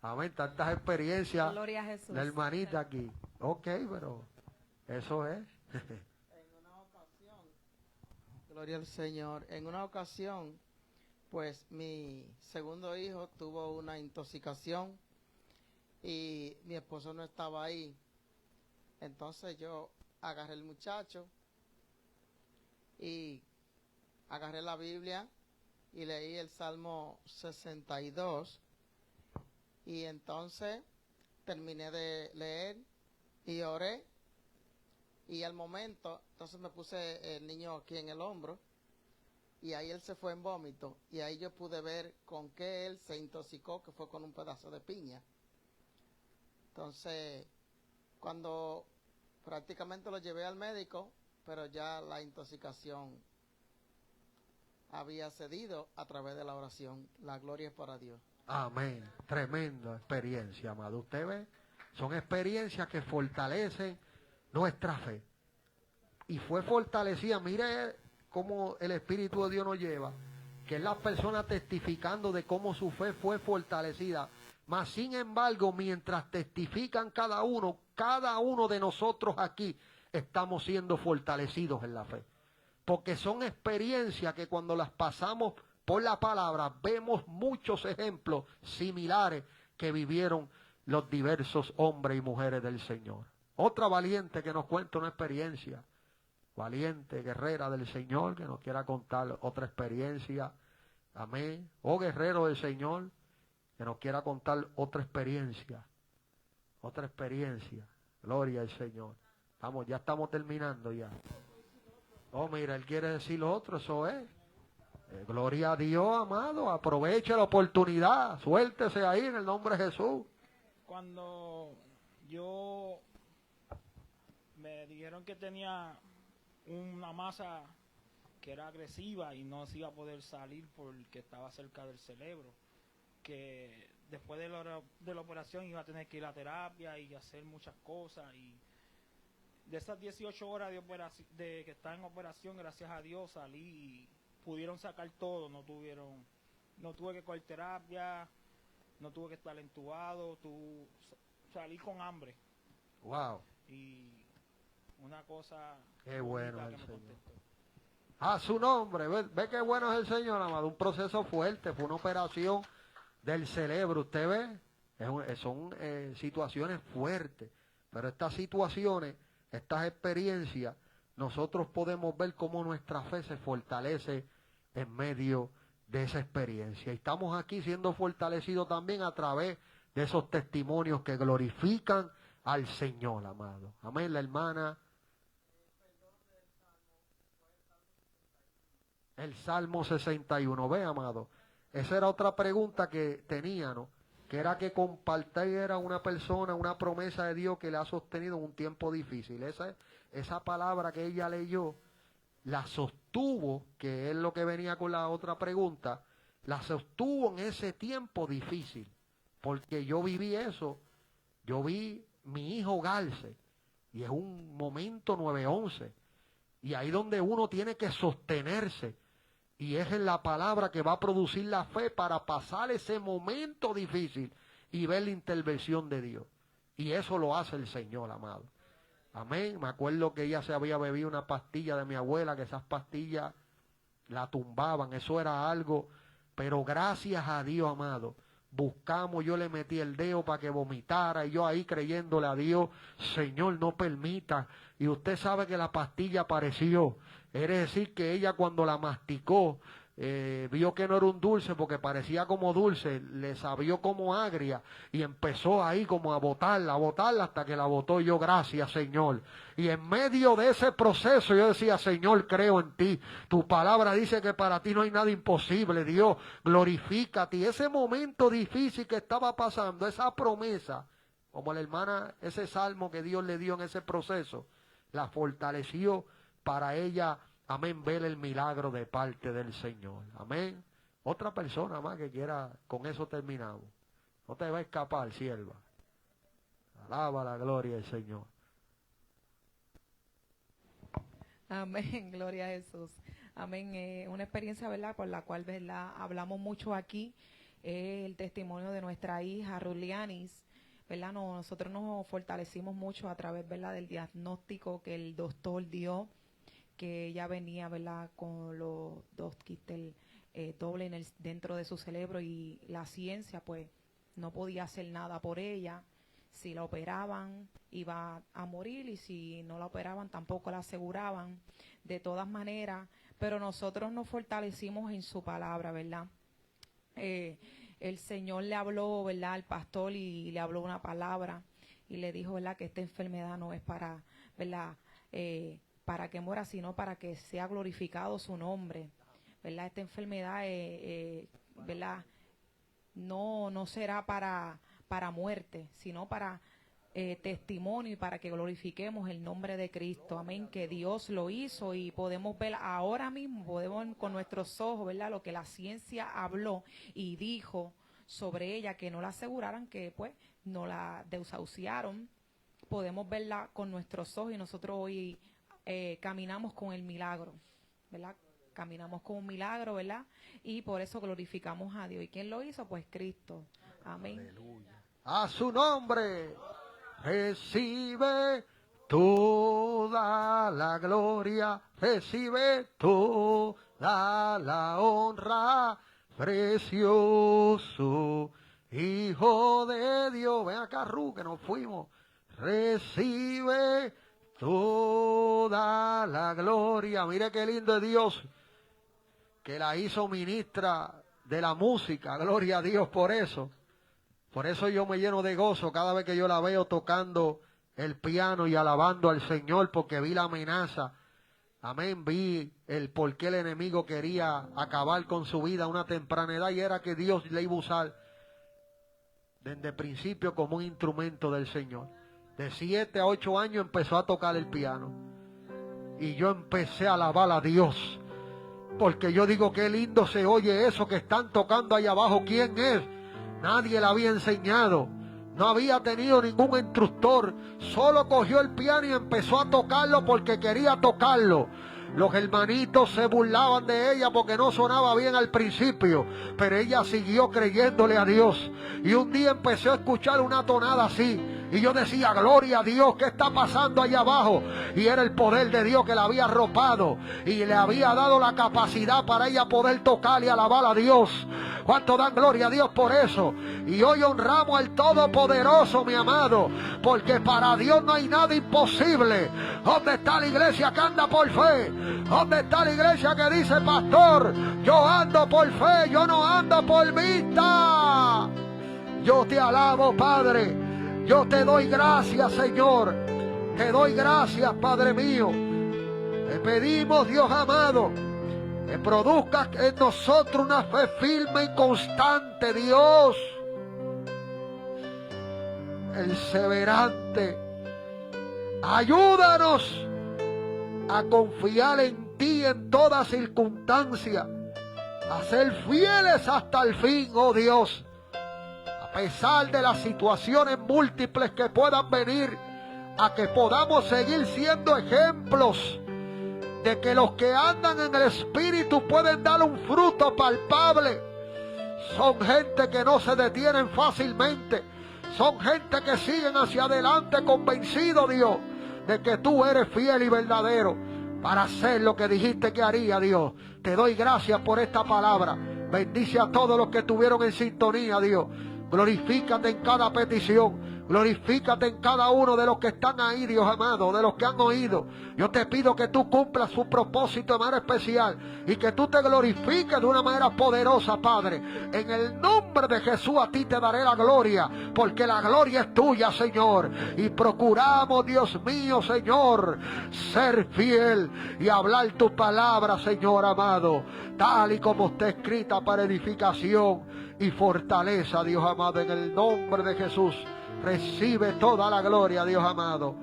Amén, tantas experiencias. Gloria a Jesús. La hermanita aquí. Ok, pero eso es. En una ocasión, gloria al Señor, en una ocasión, pues mi segundo hijo tuvo una intoxicación y mi esposo no estaba ahí. Entonces yo agarré el muchacho y agarré la Biblia y leí el Salmo 62 y entonces terminé de leer y oré y al momento entonces me puse el niño aquí en el hombro y ahí él se fue en vómito y ahí yo pude ver con qué él se intoxicó, que fue con un pedazo de piña. Entonces cuando prácticamente lo llevé al médico, pero ya la intoxicación había cedido a través de la oración. La gloria es para Dios. Amén. Tremenda experiencia, amado. Usted ve, son experiencias que fortalecen nuestra fe. Y fue fortalecida. Mire cómo el Espíritu de Dios nos lleva, que es la persona testificando de cómo su fe fue fortalecida. Mas sin embargo, mientras testifican cada uno de nosotros aquí estamos siendo fortalecidos en la fe. Porque son experiencias que cuando las pasamos por la palabra, vemos muchos ejemplos similares que vivieron los diversos hombres y mujeres del Señor. Otra valiente que nos cuenta una experiencia, valiente, guerrera del Señor, que nos quiera contar otra experiencia. Amén. O guerrero del Señor, que nos quiera contar otra experiencia. Otra experiencia. Gloria al Señor. Vamos, ya estamos terminando ya. Oh, mira, él quiere decir lo otro, eso es. Gloria a Dios, amado. Aproveche la oportunidad. Suéltese ahí en el nombre de Jesús. Cuando yo me dijeron que tenía una masa que era agresiva y no se iba a poder salir porque estaba cerca del cerebro, que después de la operación iba a tener que ir a terapia y hacer muchas cosas, y de esas 18 horas de que estaba en operación, gracias a Dios salí y pudieron sacar todo. No tuve que coger terapia, no tuve que estar entubado, salí con hambre. Wow. Y una cosa Qué bueno bonita el que me Señor. contestó. A su nombre, ve qué bueno es el Señor, amado. Un proceso fuerte, fue una operación del cerebro, usted ve, son situaciones fuertes, pero estas situaciones, estas experiencias, nosotros podemos ver cómo nuestra fe se fortalece en medio de esa experiencia. Y estamos aquí siendo fortalecidos también a través de esos testimonios que glorifican al Señor, amado. Amén, la hermana. El Salmo 61, ve, amado. Esa era otra pregunta que tenía, ¿no? Que era que compartiera una persona una promesa de Dios que le ha sostenido en un tiempo difícil. Esa palabra que ella leyó, la sostuvo, que es lo que venía con la otra pregunta, la sostuvo en ese tiempo difícil. Porque yo viví eso, yo vi mi hijo ahogarse, y es un momento 911. Y ahí donde uno tiene que sostenerse. Y es en la palabra que va a producir la fe para pasar ese momento difícil y ver la intervención de Dios. Y eso lo hace el Señor, amado. Amén. Me acuerdo que ella se había bebido una pastilla de mi abuela, que esas pastillas la tumbaban. Eso era algo, pero gracias a Dios, amado, buscamos, yo le metí el dedo para que vomitara, y yo ahí creyéndole a Dios, Señor, no permita. Y usted sabe que la pastilla apareció. Es decir, que ella cuando la masticó, vio que no era un dulce porque parecía como dulce, le sabió como agria y empezó ahí como a botarla hasta que la botó. Yo, gracias, Señor. Y en medio de ese proceso yo decía, Señor, creo en ti. Tu palabra dice que para ti no hay nada imposible. Dios, glorifícate. Y ese momento difícil que estaba pasando, esa promesa, como la hermana, ese salmo que Dios le dio en ese proceso, la fortaleció para ella, amén, ver el milagro de parte del Señor. Amén. Otra persona más que quiera, con eso terminamos. No te va a escapar, sierva. Alaba la gloria del Señor. Amén, gloria a Jesús. Amén. Una experiencia, ¿verdad?, por la cual, ¿verdad?, hablamos mucho aquí. El testimonio de nuestra hija, Rulianis. ¿Verdad? Nosotros nos fortalecimos mucho a través, ¿verdad?, del diagnóstico que el doctor dio, que ella venía, ¿verdad?, con los 2 quistes dobles dentro de su cerebro, y la ciencia pues no podía hacer nada por ella. Si la operaban iba a morir, y si no la operaban tampoco la aseguraban. De todas maneras, pero nosotros nos fortalecimos en su palabra, ¿verdad? El Señor le habló, ¿verdad?, al pastor, y le habló una palabra y le dijo, ¿verdad?, que esta enfermedad no es para, ¿verdad?, para que muera, sino para que sea glorificado su nombre, ¿verdad? Esta enfermedad, ¿verdad?, no será para muerte, sino para testimonio y para que glorifiquemos el nombre de Cristo. Amén, que Dios lo hizo, y podemos ver ahora mismo, podemos ver con nuestros ojos, ¿verdad?, lo que la ciencia habló y dijo sobre ella, que no la aseguraran, que pues no la desahuciaron. Podemos verla con nuestros ojos, y nosotros hoy caminamos con el milagro, ¿verdad? Caminamos con un milagro, ¿verdad? Y por eso glorificamos a Dios. ¿Y quién lo hizo? Pues Cristo. Amén. Aleluya. A su nombre recibe toda la gloria, recibe toda la honra, precioso Hijo de Dios. Ven acá, Ru, que nos fuimos. Recibe toda la gloria. Mire qué lindo es Dios, que la hizo ministra de la música. Gloria a Dios por eso. Por eso yo me lleno de gozo cada vez que yo la veo tocando el piano y alabando al Señor, porque vi la amenaza. Amén, vi el por qué el enemigo quería acabar con su vida a una temprana edad, y era que Dios le iba a usar desde el principio como un instrumento del Señor. De 7 a 8 años empezó a tocar el piano, y yo empecé a alabar a Dios, porque yo digo, qué lindo se oye eso que están tocando ahí abajo. ¿Quién es? Nadie le había enseñado, no había tenido ningún instructor, solo cogió el piano y empezó a tocarlo porque quería tocarlo. Los hermanitos se burlaban de ella porque no sonaba bien al principio, pero ella siguió creyéndole a Dios. Y un día empezó a escuchar una tonada así, y yo decía, gloria a Dios, ¿qué está pasando allá abajo? Y era el poder de Dios que la había arropado y le había dado la capacidad para ella poder tocar y alabar a Dios. ¿Cuánto dan gloria a Dios por eso? Y hoy honramos al Todopoderoso, mi amado, porque para Dios no hay nada imposible. ¿Dónde está la iglesia que anda por fe? ¿Dónde está la iglesia que dice, pastor, yo ando por fe, yo no ando por vista? Yo te alabo, Padre. Yo te doy gracias, Señor. Te doy gracias, Padre mío. Te pedimos, Dios amado, que produzca en nosotros una fe firme y constante, Dios. Perseverante. Ayúdanos a confiar en ti en toda circunstancia, a ser fieles hasta el fin, oh Dios. A pesar de las situaciones múltiples que puedan venir, a que podamos seguir siendo ejemplos de que los que andan en el Espíritu pueden dar un fruto palpable. Son gente que no se detienen fácilmente, son gente que siguen hacia adelante convencido, Dios, de que tú eres fiel y verdadero para hacer lo que dijiste que haría, Dios. Te doy gracias por esta palabra. Bendice a todos los que estuvieron en sintonía, Dios. Glorifícate en cada petición. Glorifícate en cada uno de los que están ahí, Dios amado, de los que han oído. Yo te pido que tú cumplas su propósito de manera especial y que tú te glorifiques de una manera poderosa, Padre. En el nombre de Jesús a ti te daré la gloria, porque la gloria es tuya, Señor. Y procuramos, Dios mío, Señor, ser fiel y hablar tu palabra, Señor amado, tal y como está escrita para edificación y fortaleza, Dios amado, en el nombre de Jesús. Recibe toda la gloria, Dios amado,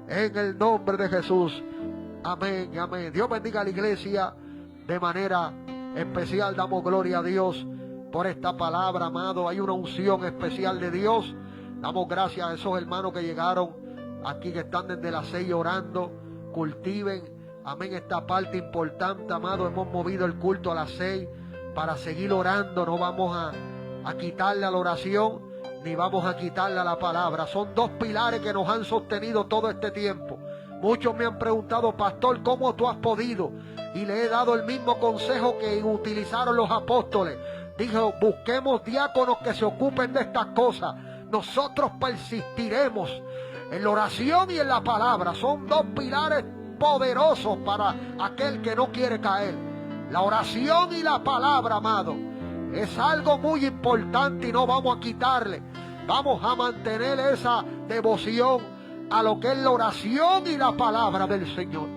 en el nombre de Jesús. Amén, amén. Dios bendiga a la iglesia de manera especial. Damos gloria a Dios por esta palabra, amado. Hay una unción especial de Dios. Damos gracias a esos hermanos que llegaron aquí, que están desde las 6 orando. Cultiven, amén, esta parte importante, amado. Hemos movido el culto a las 6 para seguir orando. No vamos a quitarle a la oración, ni vamos a quitarle a la palabra. Son dos pilares que nos han sostenido todo este tiempo. Muchos me han preguntado, pastor, ¿cómo tú has podido? Y le he dado el mismo consejo que utilizaron los apóstoles. Dijo, busquemos diáconos que se ocupen de estas cosas. Nosotros persistiremos en la oración y en la palabra. Son dos pilares poderosos para aquel que no quiere caer. La oración y la palabra, amado, es algo muy importante y no vamos a quitarle. Vamos a mantener esa devoción a lo que es la oración y la palabra del Señor.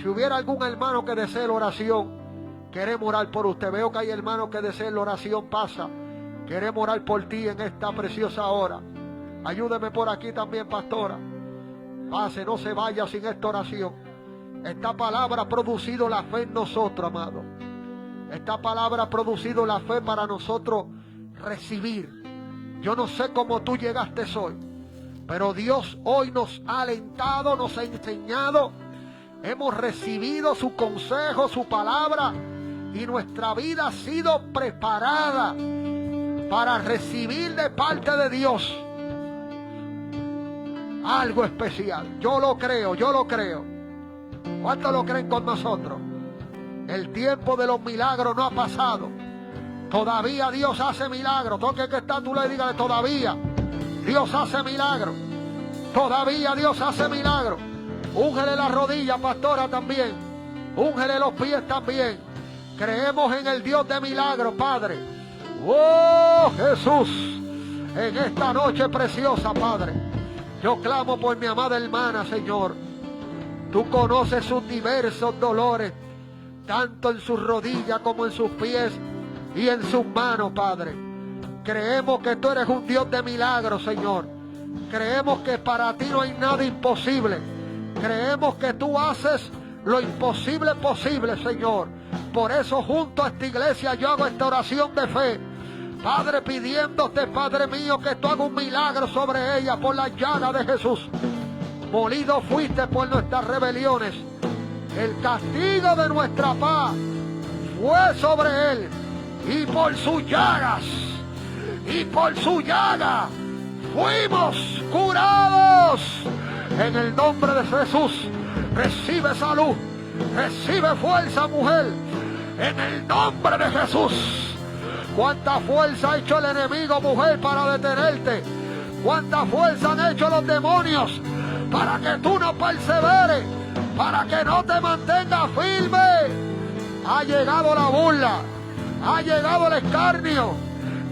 Si hubiera algún hermano que desee la oración, queremos orar por usted. Veo que hay hermanos que desean la oración, pasa. Queremos orar por ti en esta preciosa hora. Ayúdeme por aquí también, pastora. Pase, no se vaya sin esta oración. Esta palabra ha producido la fe en nosotros, amado. Esta palabra ha producido la fe para nosotros recibir. Yo no sé cómo tú llegaste hoy, pero Dios hoy nos ha alentado, nos ha enseñado. Hemos recibido su consejo, su palabra, y nuestra vida ha sido preparada para recibir de parte de Dios algo especial. Yo lo creo, yo lo creo. ¿Cuántos lo creen con nosotros? El tiempo de los milagros no ha pasado. Todavía Dios hace milagros. Toque que está, tú le dígale, todavía Dios hace milagros. Todavía Dios hace milagros. Úngele las rodillas, pastora, también. Úngele los pies también. Creemos en el Dios de milagros, Padre. ¡Oh, Jesús! En esta noche preciosa, Padre, yo clamo por mi amada hermana, Señor. Tú conoces sus diversos dolores, tanto en sus rodillas como en sus pies y en sus manos, Padre. Creemos que tú eres un Dios de milagros, Señor. Creemos que para ti no hay nada imposible. Creemos que tú haces lo imposible posible, Señor. Por eso junto a esta iglesia yo hago esta oración de fe, Padre, pidiéndote, Padre mío, que tú hagas un milagro sobre ella por la llaga de Jesús. Molido fuiste por nuestras rebeliones. El castigo de nuestra paz fue sobre él. Y por sus llagas, fuimos curados. En el nombre de Jesús, recibe salud, recibe fuerza, mujer. En el nombre de Jesús. ¿Cuánta fuerza ha hecho el enemigo, mujer, para detenerte? ¿Cuánta fuerza han hecho los demonios para que tú no perseveres, para que no te mantengas firme? Ha llegado la burla, ha llegado el escarnio,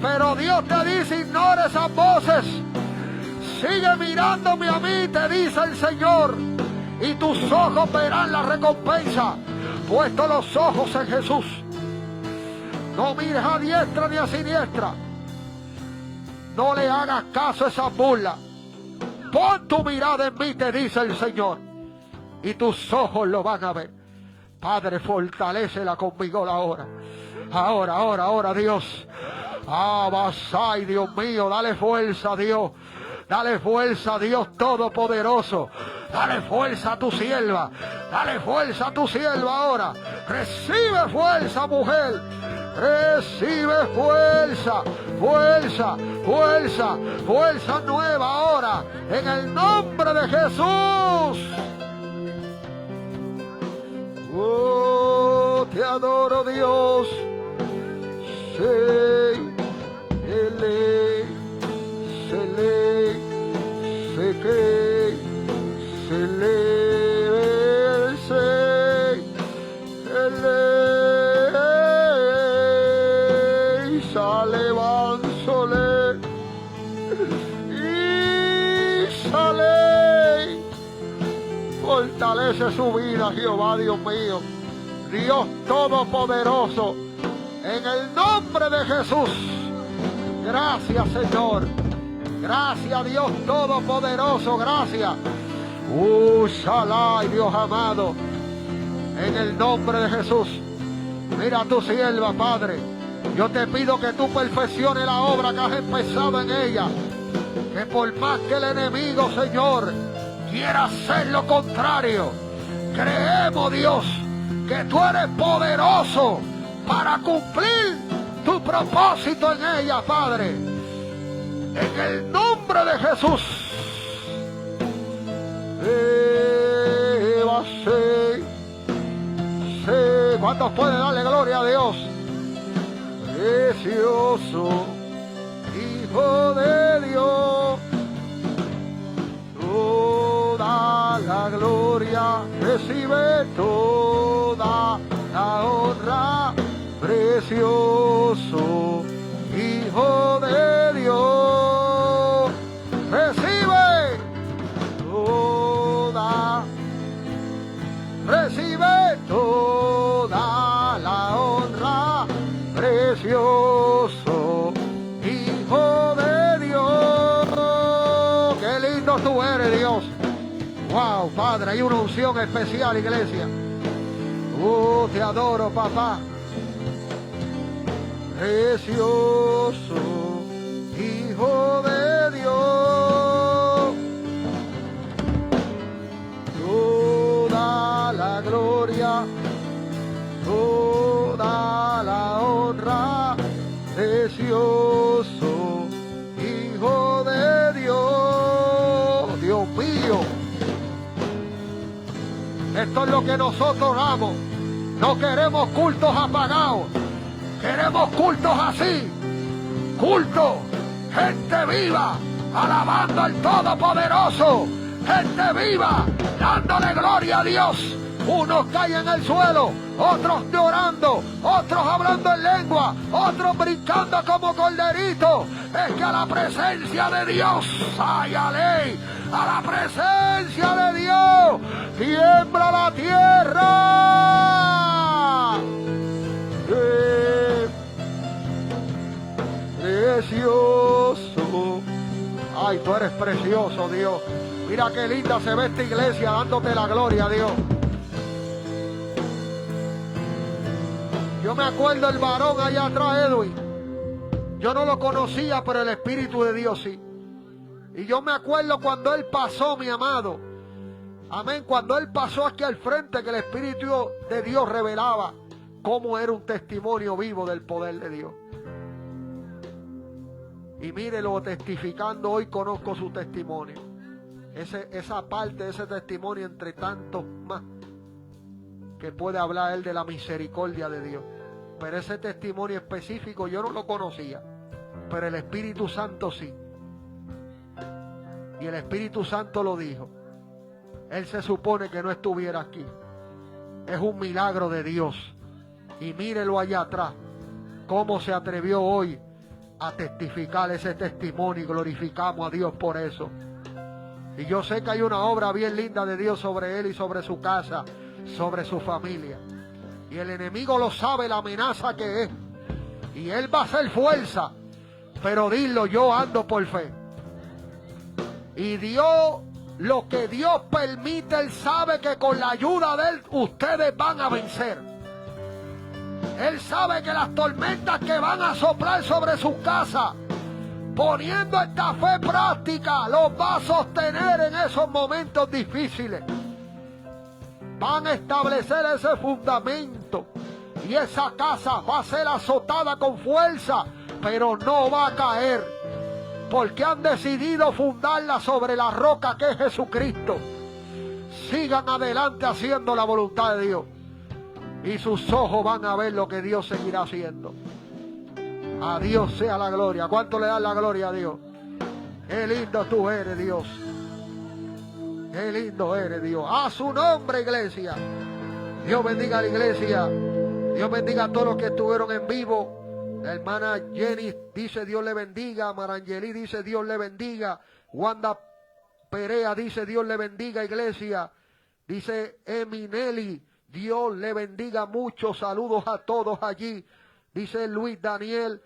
pero Dios te dice, ignora esas voces. Sigue mirándome a mí, te dice el Señor, y tus ojos verán la recompensa. Puesto los ojos en Jesús. No mires a diestra ni a siniestra. No le hagas caso a esas burlas. Pon tu mirada en mí, te dice el Señor, y tus ojos lo van a ver. Padre, fortalécela conmigo ahora. Ahora, Dios. Abasai, Dios mío, dale fuerza, Dios. Dale fuerza, Dios Todopoderoso. Dale fuerza a tu sierva. Dale fuerza a tu sierva ahora. Recibe fuerza, mujer. Recibe fuerza, fuerza nueva ahora. ahora, en el nombre de Jesús. Oh, te adoro, Dios. Fortalece su vida, Jehová, Dios mío. Dios Todopoderoso, en el nombre de Jesús. Gracias, Señor. Gracias, Dios Todopoderoso. Gracias. Shalai, Dios amado. En el nombre de Jesús. Mira a tu sierva, Padre. Yo te pido que tú perfecciones la obra que has empezado en ella. Que por más que el enemigo, Señor, quiera hacer lo contrario, creemos, Dios, que tú eres poderoso para cumplir tu propósito en ella, Padre. En el nombre de Jesús. ¿Cuántos pueden darle gloria a Dios? Precioso Hijo de Dios, toda la gloria, recibe toda la honra. Precioso Hijo de Dios, recibe toda la honra. Precioso Hijo de Dios, qué lindo tú eres, Dios. Wow, Padre, hay una unción especial, iglesia. Te adoro, papá. Precioso Hijo de Dios, toda la gloria, toda la honra. Precioso Hijo de Dios. Dios mío, esto es lo que nosotros damos. No queremos cultos apagados, queremos cultos así. Culto, gente viva, alabando al Todopoderoso. Gente viva, dándole gloria a Dios. Unos caen en el suelo, otros llorando, otros hablando en lengua, otros brincando como corderitos. Es que a la presencia de Dios, ¡ay, ale! A la presencia de Dios, tiembla la tierra. Precioso. Ay, tú eres precioso, Dios. Mira qué linda se ve esta iglesia dándote la gloria, Dios. Yo me acuerdo el varón allá atrás, Edwin. Yo no lo conocía, pero el Espíritu de Dios sí. Y yo me acuerdo cuando él pasó, mi amado. Amén. Cuando él pasó aquí al frente, que el Espíritu de Dios revelaba cómo era un testimonio vivo del poder de Dios. Y mírelo testificando hoy, conozco su testimonio. Esa parte de ese testimonio entre tantos más que puede hablar él de la misericordia de Dios. Pero ese testimonio específico yo no lo conocía, pero el Espíritu Santo sí. Y el Espíritu Santo lo dijo. Él se supone que no estuviera aquí. Es un milagro de Dios. Y mírelo allá atrás, cómo se atrevió hoy a testificar ese testimonio, y glorificamos a Dios por eso. Y yo sé que hay una obra bien linda de Dios sobre él y sobre su casa, sobre su familia. Y el enemigo lo sabe, la amenaza que es. Y él va a hacer fuerza. Pero dilo, yo ando por fe. Y Dios, lo que Dios permite, Él sabe que con la ayuda de Él, ustedes van a vencer. Él sabe que las tormentas que van a soplar sobre sus casas, poniendo esta fe práctica, los va a sostener en esos momentos difíciles. Van a establecer ese fundamento y esa casa va a ser azotada con fuerza, pero no va a caer. porque han decidido fundarla sobre la roca que es Jesucristo. Sigan adelante haciendo la voluntad de Dios y sus ojos van a ver lo que Dios seguirá haciendo. A Dios sea la gloria. ¿Cuánto le dan la gloria a Dios? Qué lindo tú eres, Dios. Qué lindo eres, Dios. A su nombre, iglesia. Dios bendiga a la iglesia. Dios bendiga a todos los que estuvieron en vivo. La hermana Jenny dice Dios le bendiga. Marangeli dice Dios le bendiga. Wanda Perea dice Dios le bendiga, iglesia. Dice Eminelli, Dios le bendiga mucho. Saludos a todos allí. Dice Luis Daniel,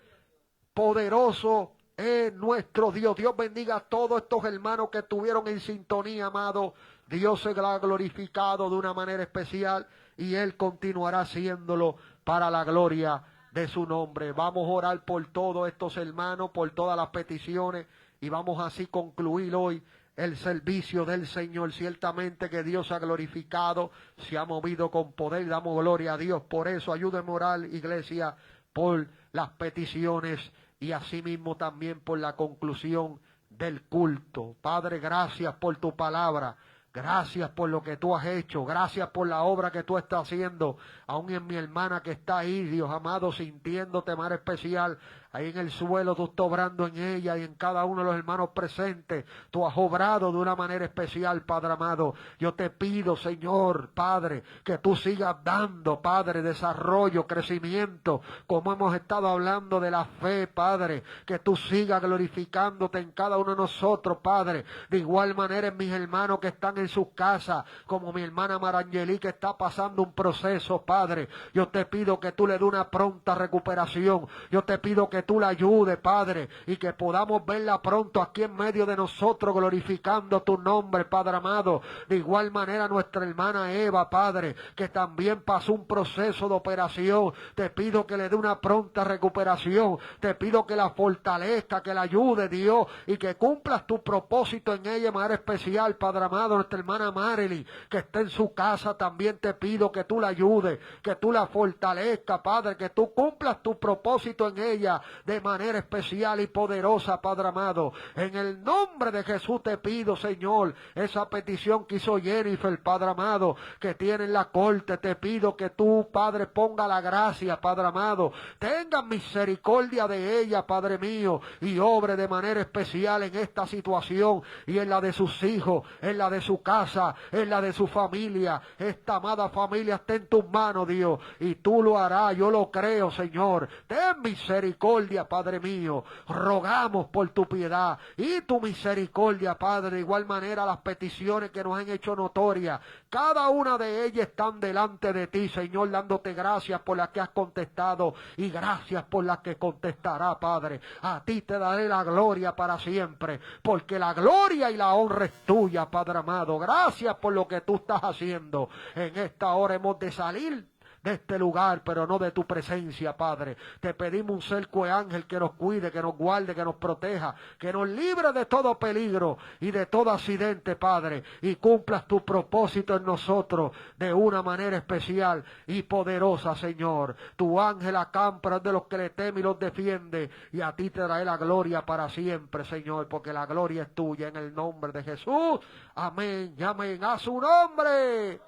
poderoso es nuestro Dios. Dios bendiga a todos estos hermanos que estuvieron en sintonía, amado. Dios se ha glorificado de una manera especial y Él continuará haciéndolo para la gloria de su nombre. Vamos a orar por todos estos hermanos, por todas las peticiones y vamos así concluir hoy el servicio del Señor. Ciertamente que Dios se ha glorificado, se ha movido con poder. Damos gloria a Dios por eso. Ayúdenme a orar, iglesia, por las peticiones y asimismo también por la conclusión del culto. Padre, gracias por tu palabra. Gracias por lo que tú has hecho. Gracias por la obra que tú estás haciendo. Aún en mi hermana que está ahí, Dios amado, sintiéndote más especial. Ahí en el suelo tú estás obrando en ella y en cada uno de los hermanos presentes. Tú has obrado de una manera especial, Padre amado. Yo te pido, Señor, Padre, que tú sigas dando, Padre, desarrollo, crecimiento. Como hemos estado hablando de la fe, Padre. Que tú sigas glorificándote en cada uno de nosotros, Padre. De igual manera en mis hermanos que están en sus casas, como mi hermana Marangeli que está pasando un proceso, Padre. Yo te pido que tú le des una pronta recuperación. Yo te pido que tú la ayudes, Padre, y que podamos verla pronto aquí en medio de nosotros, glorificando tu nombre, Padre amado. De igual manera nuestra hermana Eva, Padre, que también pasó un proceso de operación. Te pido que le dé una pronta recuperación. Te pido que la fortalezca, que la ayude, Dios, y que cumplas tu propósito en ella de manera especial, Padre amado. Nuestra hermana Marilyn, que está en su casa, también te pido que tú la ayudes, que tú la fortalezca, Padre, que tú cumplas tu propósito en ella de manera especial y poderosa, Padre amado. En el nombre de Jesús te pido, Señor, esa petición que hizo Jennifer, Padre amado, que tiene en la corte. Te pido que tú, Padre, ponga la gracia, Padre amado. Tenga misericordia de ella, Padre mío, y obre de manera especial en esta situación y en la de sus hijos, en la de su casa, en la de su familia. Esta amada familia está en tus manos, Dios, y tú lo harás. Yo lo creo, Señor. Ten misericordia, Padre mío. Rogamos por tu piedad y tu misericordia, Padre. De igual manera las peticiones que nos han hecho notorias, cada una de ellas están delante de ti, Señor, dándote gracias por las que has contestado y gracias por las que contestará, Padre. A ti te daré la gloria para siempre, porque la gloria y la honra es tuya, Padre amado. Gracias por lo que tú estás haciendo. En esta hora hemos de salir de este lugar, pero no de tu presencia, Padre. Te pedimos un cerco de ángel que nos cuide, que nos guarde, que nos proteja, que nos libre de todo peligro y de todo accidente, Padre, y cumplas tu propósito en nosotros de una manera especial y poderosa, Señor. Tu ángel acampa de los que le temen y los defiende, y a ti te daré la gloria para siempre, Señor, porque la gloria es tuya, en el nombre de Jesús. Amén y amén. A su nombre.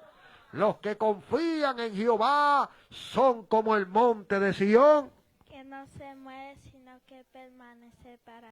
Los que confían en Jehová son como el monte de Sión, que no se mueve, sino que permanece para